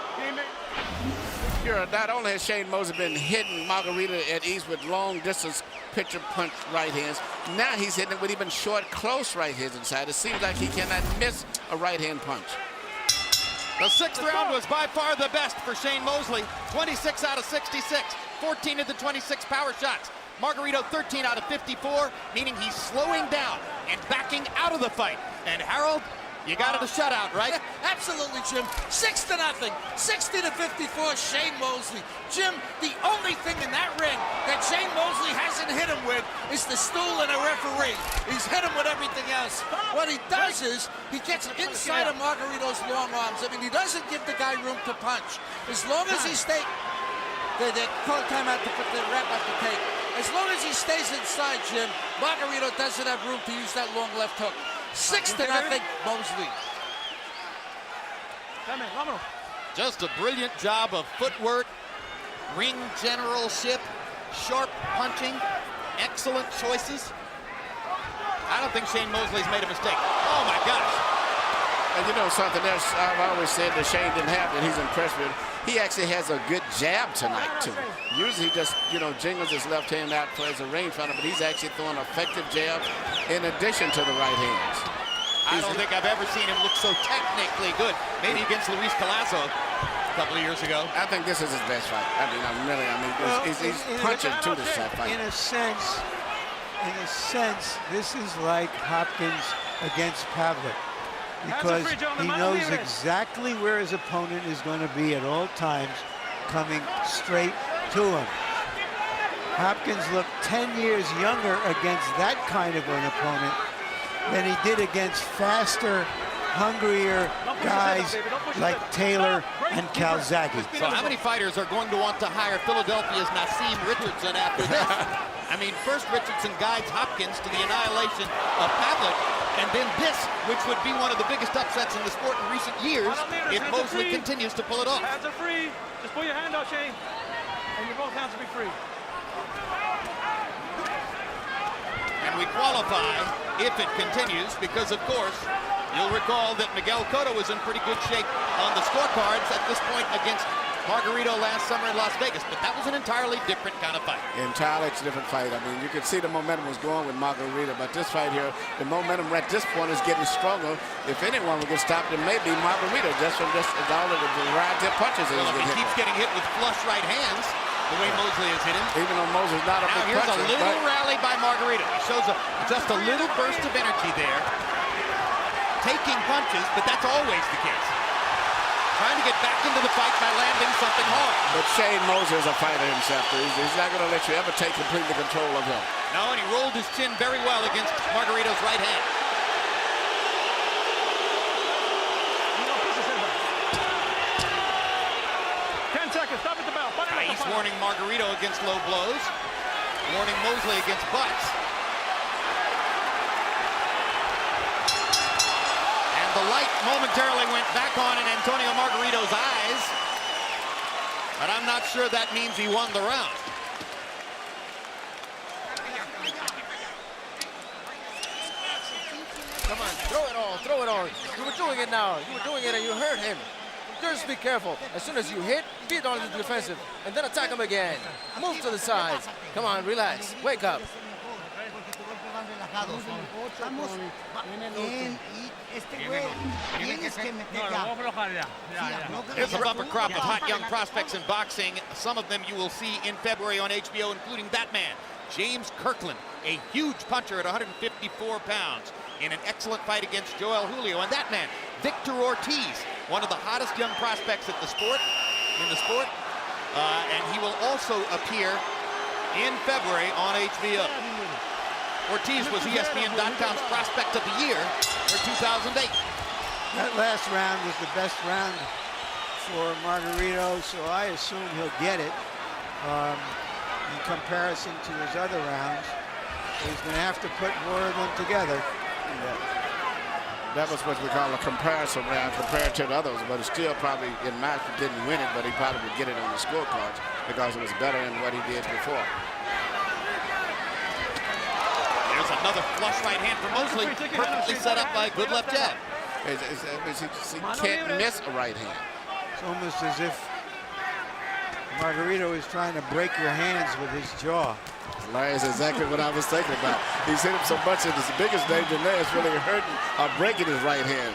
Here, not only has Shane Mosley been hitting Margarito at ease with long-distance pitcher punch right hands, now he's hitting it with even short, close right hands inside. It seems like he cannot miss a right-hand punch. The 6th round was by far the best for Shane Mosley. 26 out of 66, 14 of the 26 power shots. Margarito 13 out of 54, meaning he's slowing down and backing out of the fight. And Harold, you got it a shutout, right? Absolutely, Jim. 6-0. 60-54, Shane Mosley. Jim, the only thing in that ring that Shane Mosley hasn't hit him with is the stool and a referee. He's hit him with everything else. What he does is he gets inside of Margarito's long arms. I mean, he doesn't give the guy room to punch. As long as he stays... They call timeout to put the wrap up the tape. As long as he stays inside, Jim, Margarito doesn't have room to use that long left hook. 6-0, Mosley. Just a brilliant job of footwork, ring generalship, sharp punching, excellent choices. I don't think Shane Mosley's made a mistake. Oh my gosh. And you know something else I've always said that Shane didn't have that he's impressed with? He actually has a good jab tonight, too. Usually he just, jingles his left hand out, plays a rangefinder, but he's actually throwing effective jabs in addition to the right hands. I don't think I've ever seen him look so technically good. Maybe against Luis Collazo a couple of years ago. I think this is his best fight. He's punching to this fight. In a sense, this is like Hopkins against Pavlik, because he knows exactly where his opponent is going to be at all times, coming straight to him. Hopkins looked 10 years younger against that kind of an opponent than he did against faster, hungrier guys like Taylor and Calzaghe. So how many fighters are going to want to hire Philadelphia's Nassim Richardson after this? I mean, first Richardson guides Hopkins to the annihilation of Pavlik, and then this, which would be one of the biggest upsets in the sport in recent years, if Mosley continues to pull it off. Hands are free. Just pull your hand out, Shane. And your both hands will be free. And we qualify if it continues, because of course, you'll recall that Miguel Cotto was in pretty good shape on the scorecards at this point against Margarito last summer in Las Vegas, but that was an entirely different kind of fight. Entirely different fight. I mean, you could see the momentum was going with Margarito, but this fight here, the momentum at this point is getting stronger. If anyone will get stopped, it may be Margarito, just from all of the variety of punches that if he keeps getting hit with flush right hands, the way Mosley has hit him. Even though Mosley's not a big puncher. Here's a little rally by Margarito. He shows just a little burst of energy there. Taking punches, but that's always the case. Trying to get back into the fight by landing something hard. But Shane Mosley is a fighter himself. He's not going to let you ever take completely control of him. No, and he rolled his chin very well against Margarito's right hand. Nice warning Margarito against low blows. Warning Mosley against butts. And the light momentarily went back on in Antonio Margarito's eyes. But I'm not sure that means he won the round. Come on, throw it all, throw it all. You were doing it now. You were doing it and you hurt him. Just be careful. As soon as you hit, beat on the defensive, and then attack him again. Move to the sides. Come on, relax. Wake up. There's a bumper crop of hot young prospects in boxing. Some of them you will see in February on HBO, including that man, James Kirkland, a huge puncher at 154 pounds in an excellent fight against Joel Julio. And that man, Victor Ortiz, one of the hottest young prospects in the sport. And he will also appear in February on HBO. Ortiz was ESPN.com's Prospect of the Year for 2008. That last round was the best round for Margarito, so I assume he'll get it in comparison to his other rounds. So he's going to have to put more of them together. That was what we call a comparison round compared to the others, but it still probably, in my opinion, didn't win it, but he probably would get it on the scorecards because it was better than what he did before. There's another flush right hand for Mosley, perfectly set up by a good left jab. He can't miss a right hand. It's almost as if Margarito is trying to break your hands with his jaw. Larry, is exactly what I was thinking about. He's hit him so much that his biggest danger there is really hurting or breaking his right hand.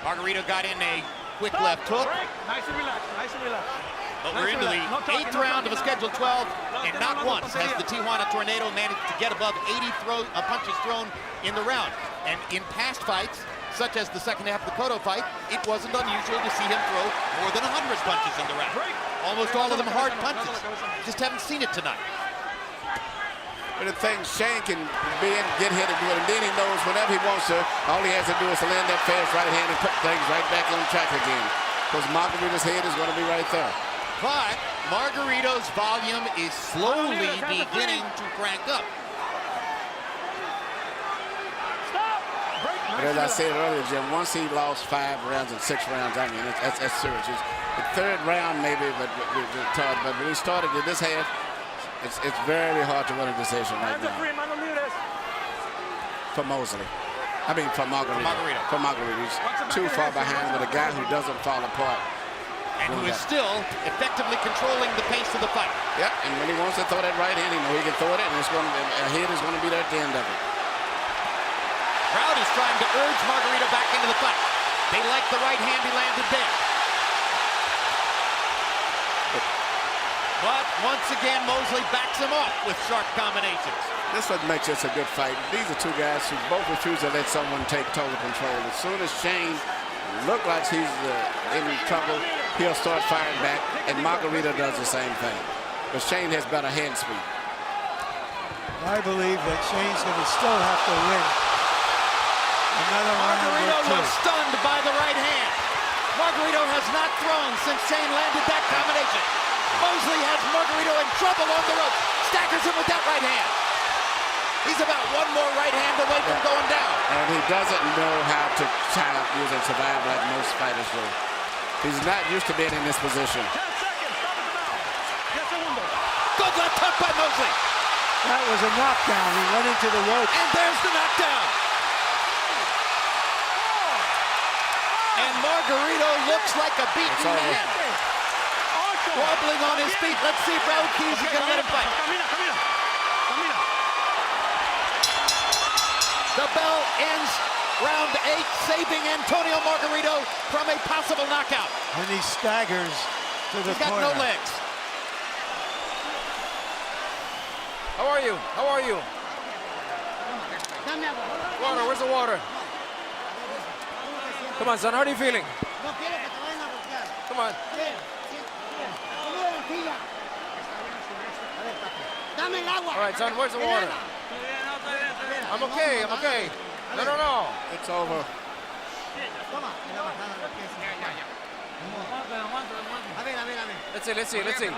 Margarito got in a quick left hook. Nice and relaxed, nice and relaxed. But we're into the 8th round of a scheduled 12, and not once has the Tijuana Tornado managed to get above 80 punches thrown in the round. And in past fights, such as the second half of the Cotto fight, it wasn't unusual to see him throw more than 100 punches in the round. Almost all of them hard punches. Just haven't seen it tonight. But the thing, Shane can get hit and do it, and then he knows whenever he wants to, all he has to do is to land that fast right hand and put things right back on track again. Because Margarito's head is going to be right there. But Margarito's volume is slowly beginning to crank up. Stop! Break, But as I said earlier, Jim, once he lost 5 rounds and 6 rounds, I mean, that's serious. It's the 3rd round maybe, but when he started in this half, it's very hard to win a decision right now. For Mosley. I mean, for Margarito. For Margarito. He's too far behind with a guy who doesn't fall apart. And who is still effectively controlling the pace of the fight. Yep, and when he wants to throw that right hand, he knows he can throw it, and a hit is going to be there at the end of it. Crowd is trying to urge Margarito back into the fight. They like the right hand he landed there. But once again, Mosley backs him off with sharp combinations. This what makes this a good fight. These are two guys who both refuse to let someone take total control. As soon as Shane looks like he's in trouble, he'll start firing back, and Margarito does the same thing. But Shane has better hand speed. I believe that Shane's going to still have to win another round or Margarito two. was stunned by the right hand. Margarito has not thrown since Shane landed that combination. Mosley has Margarito in trouble on the rope. Staggers him with that right hand. He's about one more right hand away from going down. And he doesn't know how to try to use and survive like most fighters do. He's not used to being in this position. Good left hook by Mosley. That was a knockdown. He went into the rope. And there's the knockdown. And Margarito looks like a beaten man. Wobbling on his feet. Let's see if Raul Keys is going to let him fight. The bell ends round 8, saving Antonio Margarito from a possible knockout. And he staggers to the corner. He's got no legs. How are you? How are you? Water, where's the water? Come on, son, how are you feeling? Come on. All right, son, where's the water? I'm okay, I'm okay. No. It's over. Let's see.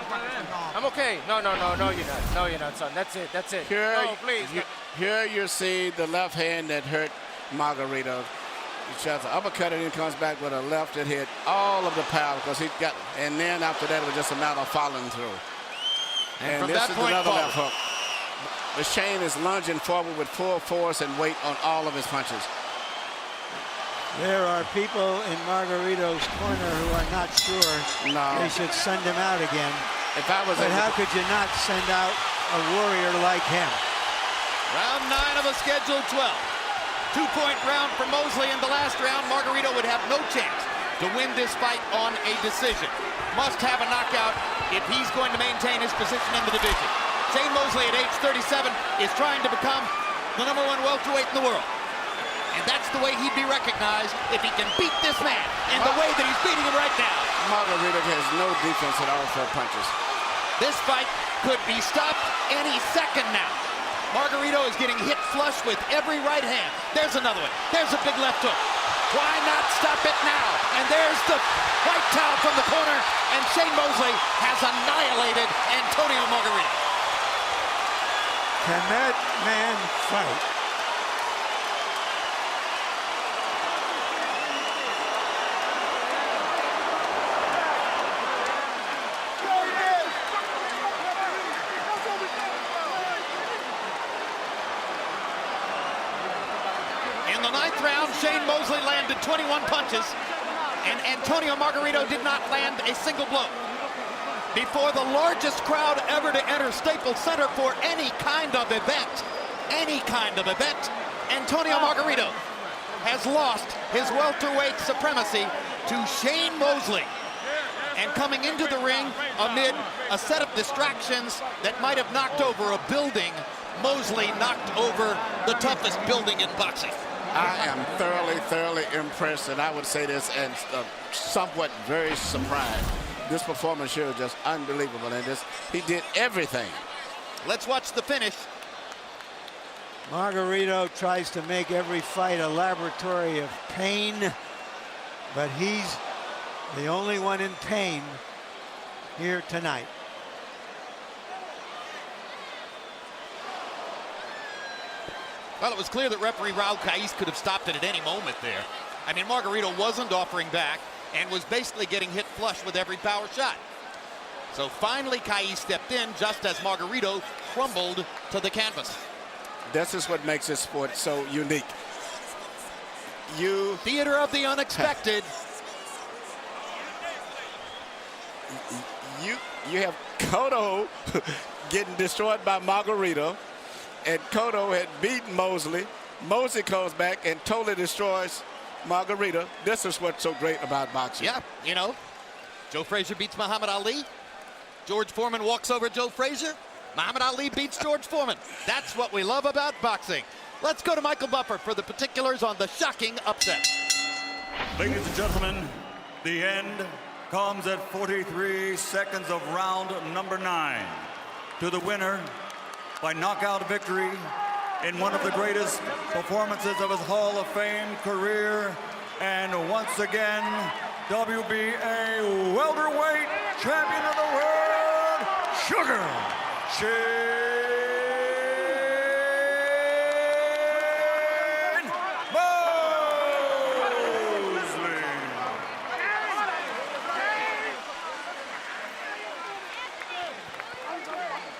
I'm okay. No, you're not. No, you're not, son. That's it. Here, no, please. Here you see the left hand that hurt Margarito. He shots an uppercut and then comes back with a left that hit all of the power because he got, and then after that it was just a matter of following through. And from this that is point another forward. left hook. But Shane is lunging forward with full force and weight on all of his punches. There are people in Margarito's corner who are not sure they should send him out again. If I was but how could you not send out a warrior like him? Round 9 of a scheduled 12. 2-point round for Mosley in the last round. Margarito would have no chance to win this fight on a decision. Must have a knockout if he's going to maintain his position in the division. Shane Mosley at age 37 is trying to become the #1 welterweight in the world. And that's the way he'd be recognized if he can beat this man in the way that he's beating him right now. Margarito has no defense at all for punches. This fight could be stopped any second now. Margarito is getting hit flush with every right hand. There's another one. There's a big left hook. Why not stop it now? And there's the white towel from the corner, and Shane Mosley has annihilated Antonio Margarito. Can that man fight? In the 9th round, Shane Mosley landed 21 punches, and Antonio Margarito did not land a single blow. Before the largest crowd ever to enter Staples Center for any kind of event, Antonio Margarito has lost his welterweight supremacy to Shane Mosley. And coming into the ring amid a set of distractions that might have knocked over a building, Mosley knocked over the toughest building in boxing. I am thoroughly impressed, and I would say this and somewhat very surprised. This performance here is just unbelievable, and he did everything. Let's watch the finish. Margarito tries to make every fight a laboratory of pain, but he's the only one in pain here tonight. Well, it was clear that referee Raul Caiz could have stopped it at any moment there. I mean, Margarito wasn't offering back and was basically getting hit flush with every power shot. So finally, Caiz stepped in just as Margarito crumbled to the canvas. This is what makes this sport so unique. Theater of the unexpected. You have Cotto getting destroyed by Margarito, and Cotto had beaten Mosley. Mosley comes back and totally destroys Margarito. This is what's so great about boxing. Yeah, you know, Joe Frazier beats Muhammad Ali. George Foreman walks over Joe Frazier. Muhammad Ali beats George Foreman. That's what we love about boxing. Let's go to Michael Buffer for the particulars on the shocking upset. Ladies and gentlemen, the end comes at 43 seconds of round number 9. To the winner by knockout victory in one of the greatest performances of his Hall of Fame career, and once again, WBA welterweight champion of the world, Sugar Mosley.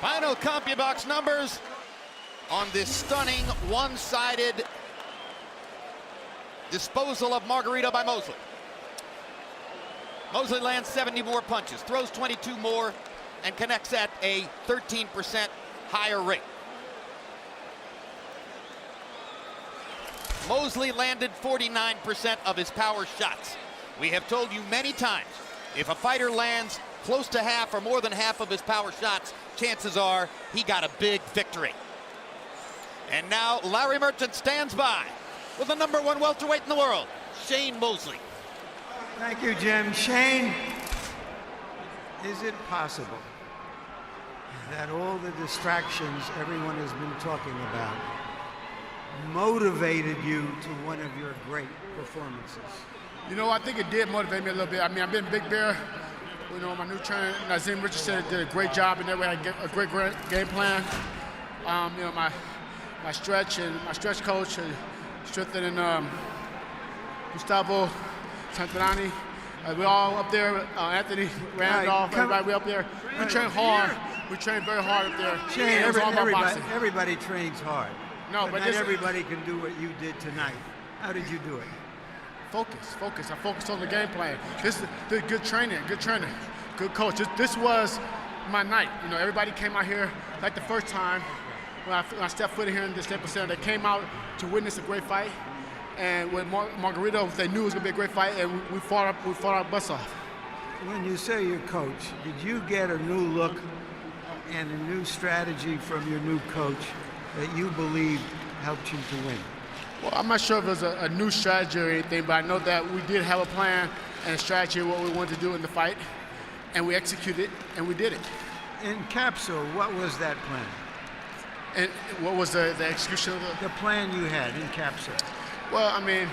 Final CompuBox numbers on this stunning one-sided disposal of Margarito by Mosley. Mosley lands 70 more punches, throws 22 more, and connects at a 13% higher rate. Mosley landed 49% of his power shots. We have told you many times, if a fighter lands close to half or more than half of his power shots, chances are he got a big victory. And now Larry Merchant stands by with the #1 welterweight in the world, Shane Mosley. Thank you, Jim. Shane, is it possible that all the distractions everyone has been talking about motivated you to one of your great performances? You know, I think it did motivate me a little bit. I mean, I've been Big Bear. You know, my new trainer, Nazim Richardson, did a great job, and then we had a great game plan. You know, my stretch coach, strengthening Gustavo Santarani. We all up there, Anthony Randolph, everybody, we up there. We train hard. We train very hard up there. Shane, everybody trains hard. No, but not everybody can do what you did tonight. How did you do it? Focus. I focused on the game plan. This is good training, good coach. This was my night. You know, everybody came out here like the first time when I stepped foot in here in the Staples Center. They came out to witness a great fight. And with Margarito, they knew it was gonna be a great fight, and we fought our butts off. When you say your coach, did you get a new look and a new strategy from your new coach that you believe helped you to win? Well, I'm not sure if it was a new strategy or anything, but I know that we did have a plan and a strategy of what we wanted to do in the fight, and we executed it, and we did it. In Capsule, what was that plan? And what was the execution of the plan you had in Capsule? Well, I mean,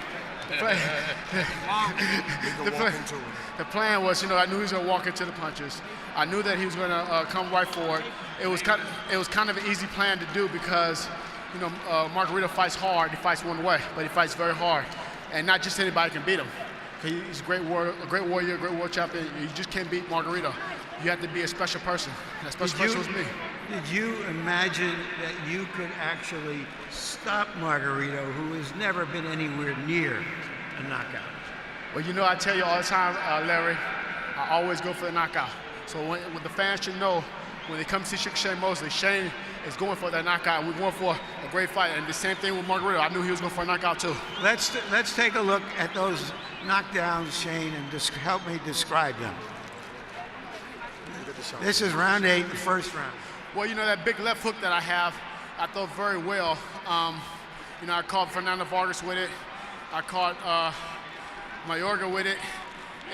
the plan was, you know, I knew he was going to walk into the punches. I knew that he was going to come right forward. It was kind of an easy plan to do because, you know, Margarito fights hard. He fights one way, but he fights very hard, and not just anybody can beat him. He's a great warrior, a great world champion. You just can't beat Margarito. You have to be a special person. And that special person was me. Did you imagine that you could actually stop Margarito, who has never been anywhere near a knockout? Well, you know, I tell you all the time, Larry, I always go for the knockout. So when the fans should know, when they come to see Shane Mosley, Shane is going for that knockout. We're going for a great fight. And the same thing with Margarito. I knew he was going for a knockout, too. Let's take a look at those knockdowns, Shane, and help me describe them. This is round 8, the first round. Well, you know, that big left hook that I have, I throw very well. You know, I caught Fernando Vargas with it. I caught Mayorga with it.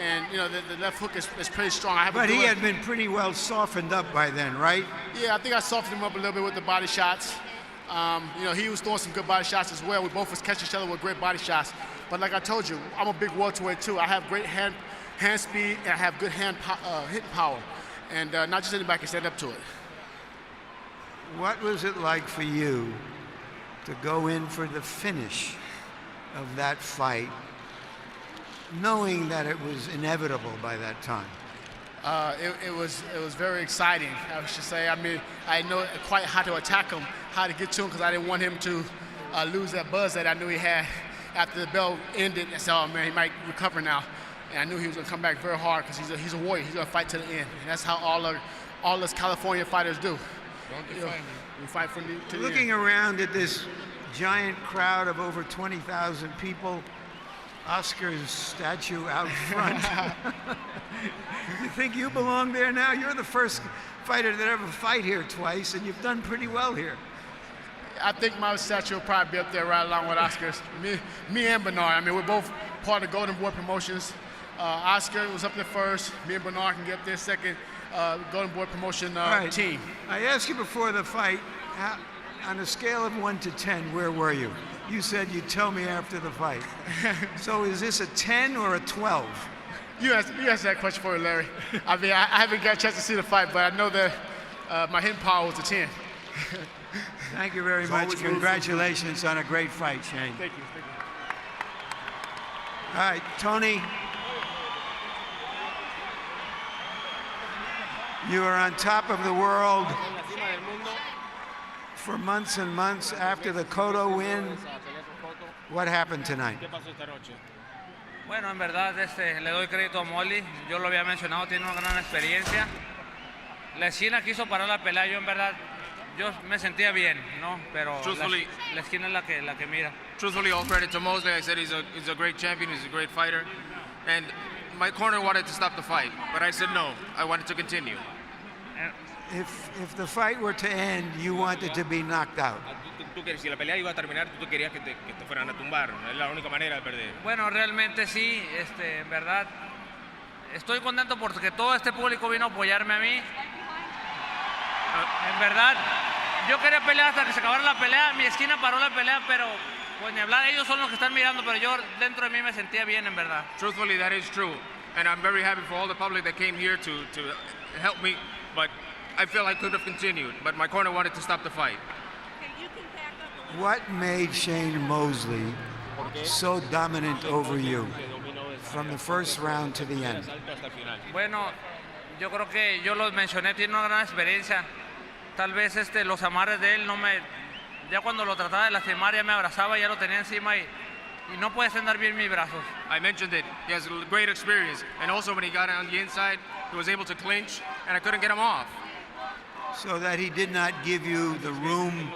And, you know, the left hook is pretty strong. But he had been pretty well softened up by then, right? Yeah, I think I softened him up a little bit with the body shots. You know, he was throwing some good body shots as well. We both was catching each other with great body shots. But like I told you, I'm a big welterweight too. I have great hand speed, and I have good hitting power. And not just anybody can stand up to it. What was it like for you to go in for the finish of that fight, knowing that it was inevitable by that time? It was very exciting, I should say. I mean, I know quite how to attack him, how to get to him, because I didn't want him to lose that buzz that I knew he had after the bell ended. I said, oh man, he might recover now. And I knew he was going to come back very hard because he's a warrior. He's going to fight to the end. And that's how all us California fighters do. We fight to the end. Looking around at this giant crowd of over 20,000 people, Oscar's statue out front. You think you belong there now? You're the first fighter that ever fight here twice, and you've done pretty well here. I think my statue will probably be up there right along with Oscar's. Me and Bernard. I mean, we're both part of Golden Boy Promotions. Oscar was up there first. Me and Bernard can get up there second. Golden Boy Promotion team. I asked you before the fight, on a scale of 1 to 10, where were you? You said you'd tell me after the fight. So is this a 10 or a 12? You asked that question for me, Larry. I mean, I haven't got a chance to see the fight, but I know that my hitting power was a 10. Thank you very much. Congratulations on a great fight, Shane. Thank you. All right, Tony. You are on top of the world for months and months after the Cotto win. What happened tonight? Bueno, en verdad le doy crédito a Mosley. Yo lo había mencionado, tiene una gran experiencia. La esquina quiso parar la pelea. Yo en verdad, yo me sentía bien, ¿no? Pero la esquina es la que mira. Truthfully, all credit to Mosley. I said he's a great champion. He's a great fighter, and my corner wanted to stop the fight, but I said no. I wanted to continue. If the fight were to end, you wanted to be knocked out. Si la pelea iba a terminar, tú querías que te fueran a tumbar. Es la única manera de perder. Bueno, realmente sí, en verdad, estoy contento porque todo este público vino a apoyarme a mí. En verdad, yo quería pelear hasta que se acabara la pelea. Mi esquina paró la pelea, pero pues ni hablar. Ellos son los que están mirando, pero yo dentro de mí me sentía bien, en verdad. Truthfully, that is true, and I'm very happy for all the public that came here to help me. But I feel I could have continued, but my corner wanted to stop the fight. What made Shane Mosley so dominant over you from the first round to the end? Bueno, yo creo que yo lo mencioné, tiene una gran experiencia. Tal vez los amarres de él ya cuando lo trataba de lastimar ya me abrazaba, ya lo tenía encima y no puede extender bien mis brazos. I mentioned it. He has a great experience, and also when he got on the inside, he was able to clinch, and I couldn't get him off. So that he did not give you the room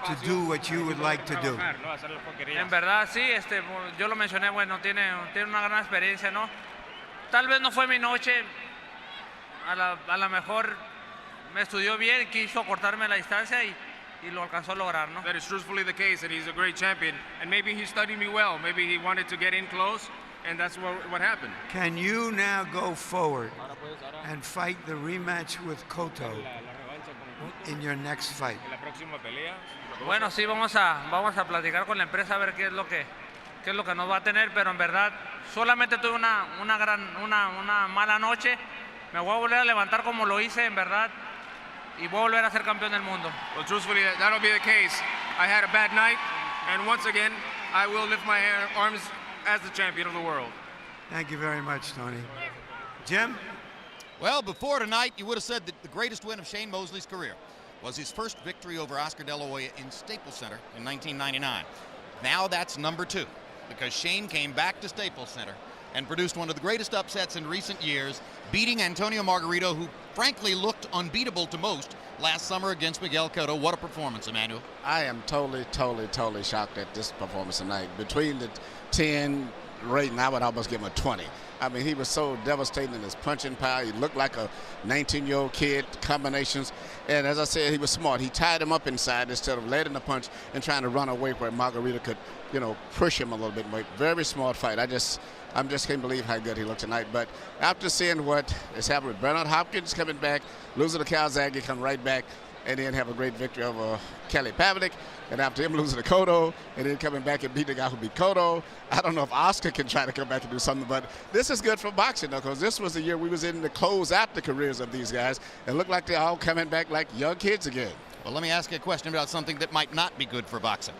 to do what you would like to do. En verdad, sí, yo lo mencioné, bueno, tiene una gran experiencia, ¿no? Tal vez no fue mi noche, a lo mejor me estudió bien, quiso cortarme la distancia y lo alcanzó a lograr, ¿no? That is truthfully the case, and he's a great champion, and maybe he studied me well, maybe he wanted to get in close, and that's what happened. Can you now go forward and fight the rematch with Cotto in your next fight? Bueno, sí, vamos a platicar con la empresa a ver qué es lo que nos va a tener, pero en verdad solamente tuve una mala noche. Me voy a volver a levantar como lo hice, en verdad, y voy a volver a ser campeón del mundo. Well, truthfully, that'll be the case. I had a bad night, and once again, I will lift my arms as the champion of the world. Thank you very much, Tony. Jim? Well, before tonight, you would have said that the greatest win of Shane Mosley's career was his first victory over Oscar De La Hoya in Staples Center in 1999. Now that's number 2, because Shane came back to Staples Center and produced one of the greatest upsets in recent years, beating Antonio Margarito, who frankly looked unbeatable to most last summer against Miguel Cotto. What a performance, Emmanuel. I am totally shocked at this performance tonight. Between the 10 rating, I would almost give him a 20. I mean, he was so devastating in his punching power. He looked like a 19-year-old kid, combinations. And as I said, he was smart. He tied him up inside instead of letting the punch and trying to run away where Margarito could, push him a little bit more. Very smart fight. I just can't believe how good he looked tonight. But after seeing what has happened with Bernard Hopkins coming back, losing to Calzaghe, come right back, and then have a great victory over Kelly Pavlik, and after him losing to Cotto, and then coming back and beat the guy who beat Cotto. I don't know if Oscar can try to come back and do something, but this is good for boxing, though, because this was the year we was in to close out the careers of these guys, and looked like they're all coming back like young kids again. Well, let me ask you a question about something that might not be good for boxing.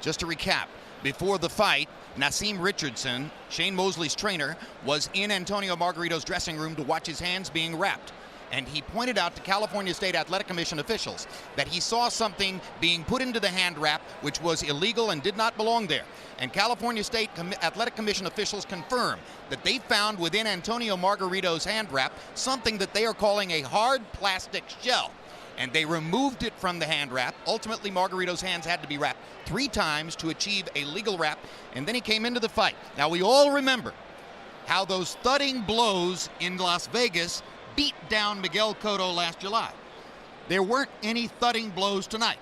Just to recap, before the fight, Naseem Richardson, Shane Mosley's trainer, was in Antonio Margarito's dressing room to watch his hands being wrapped. And he pointed out to California State Athletic Commission officials that he saw something being put into the hand wrap which was illegal and did not belong there. And California State Athletic Commission officials confirmed that they found within Antonio Margarito's hand wrap something that they are calling a hard plastic shell. And they removed it from the hand wrap. Ultimately, Margarito's hands had to be wrapped 3 times to achieve a legal wrap, and then he came into the fight. Now, we all remember how those thudding blows in Las Vegas beat down Miguel Cotto last July. There weren't any thudding blows tonight.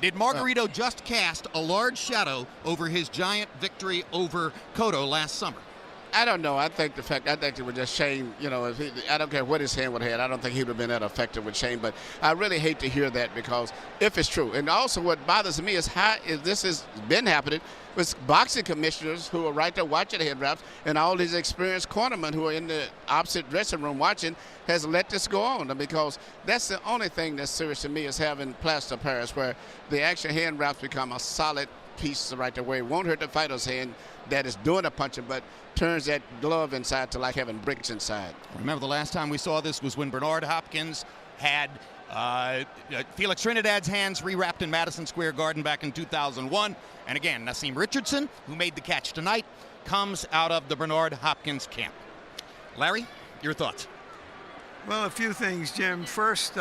Did Margarito just cast a large shadow over his giant victory over Cotto last summer? I don't know. I think it was just Shane. You know, I don't care what his hand would have had. I don't think he would have been that effective with Shane. But I really hate to hear that, because if it's true, and also what bothers me is how this has been happening with boxing commissioners who are right there watching the head wraps, and all these experienced cornermen who are in the opposite dressing room watching has let this go on, because that's the only thing that's serious to me is having plaster Paris, where the actual hand wraps become a solid piece right there where it won't hurt the fighter's hand that is doing the punching, but turns that glove inside to like having bricks inside. Remember, the last time we saw this was when Bernard Hopkins had Felix Trinidad's hands rewrapped in Madison Square Garden back in 2001. And again, Naseem Richardson, who made the catch tonight, comes out of the Bernard Hopkins camp. Larry, your thoughts? Well, a few things, Jim. First,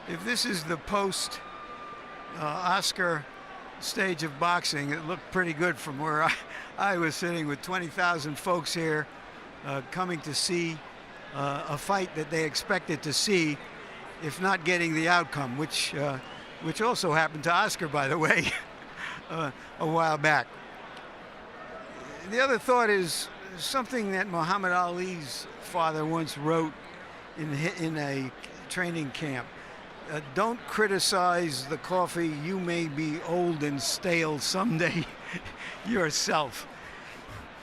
if this is the post-Oscar stage of boxing, it looked pretty good from where I was sitting with 20,000 folks here coming to see a fight that they expected to see, if not getting the outcome, which also happened to Oscar, by the way, a while back. The other thought is something that Muhammad Ali's father once wrote in a training camp. Don't criticize the coffee. You may be old and stale someday yourself.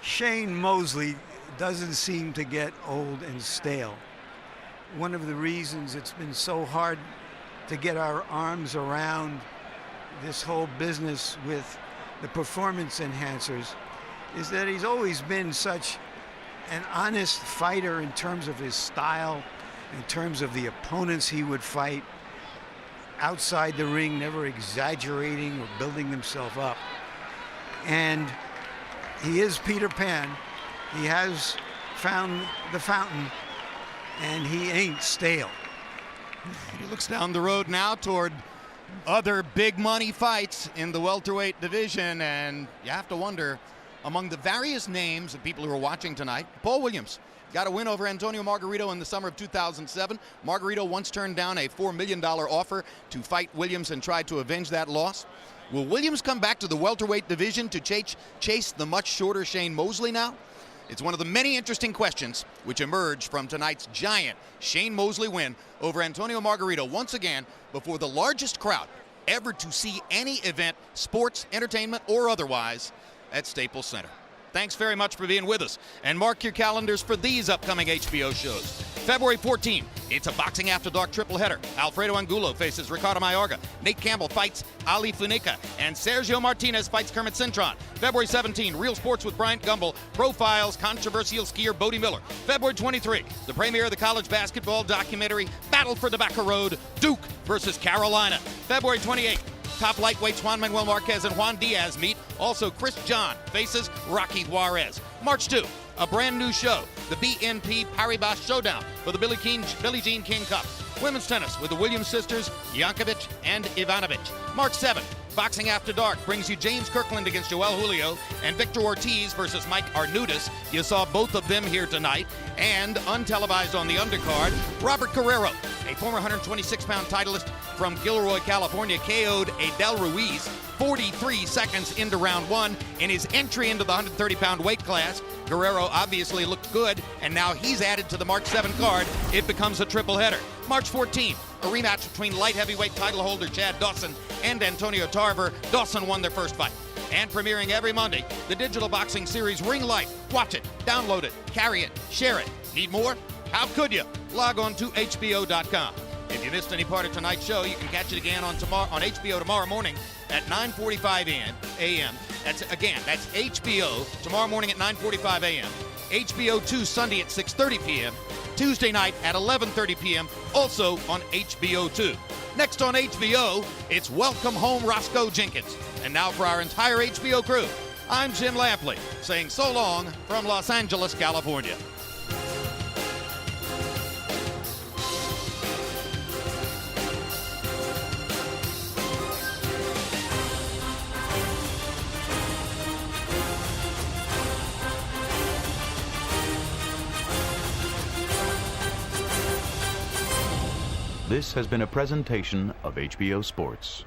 Shane Mosley doesn't seem to get old and stale. One of the reasons it's been so hard to get our arms around this whole business with the performance enhancers is that he's always been such an honest fighter in terms of his style, in terms of the opponents he would fight outside the ring, never exaggerating or building himself up. And he is Peter Pan. He has found the fountain, and he ain't stale. He looks down the road now toward other big money fights in the welterweight division, and you have to wonder, among the various names of people who are watching tonight, Paul Williams got a win over Antonio Margarito in the summer of 2007. Margarito once turned down a $4 million offer to fight Williams and tried to avenge that loss. Will Williams come back to the welterweight division to chase the much shorter Shane Mosley now? It's one of the many interesting questions which emerged from tonight's giant Shane Mosley win over Antonio Margarito, once again before the largest crowd ever to see any event, sports, entertainment, or otherwise, at Staples Center. Thanks very much for being with us, and mark your calendars for these upcoming HBO shows. February 14, it's a Boxing After Dark triple header. Alfredo Angulo faces Ricardo Mayorga. Nate Campbell fights Ali Funica, and Sergio Martinez fights Kermit Cintron. February 17, Real Sports with Bryant Gumbel profiles controversial skier Bodie Miller. February 23, the premiere of the college basketball documentary Battle for Tobacco Road, Duke versus Carolina. February 28, top lightweights Juan Manuel Marquez and Juan Diaz meet. Also, Chris John faces Rocky Juarez. March 2, a brand new show, the BNP Paribas Showdown for the Billie Jean King Cup. Women's tennis with the Williams sisters, Jankovic and Ivanovic. March 7, Boxing After Dark brings you James Kirkland against Joel Julio and Victor Ortiz versus Mike Arnudis. You saw both of them here tonight. And untelevised on the undercard, Robert Guerrero, a former 126-pound titleist from Gilroy, California, KO'd Adel Ruiz 43 seconds into round 1 in his entry into the 130-pound weight class. Guerrero obviously looked good, and now he's added to the March 7 card. It becomes a triple header. March 14, a rematch between light heavyweight title holder Chad Dawson and Antonio Tarver. Dawson won their first fight. And premiering every Monday, the digital boxing series Ring Light. Watch it, download it, carry it, share it. Need more? How could you? Log on to HBO.com. If you missed any part of tonight's show, you can catch it again on HBO tomorrow morning at 9:45 a.m. That's HBO tomorrow morning at 9:45 a.m. HBO 2 Sunday at 6:30 p.m. Tuesday night at 11:30 p.m. also on HBO 2. Next on HBO, it's Welcome Home Roscoe Jenkins. And now for our entire HBO crew, I'm Jim Lampley, saying so long from Los Angeles, California. This has been a presentation of HBO Sports.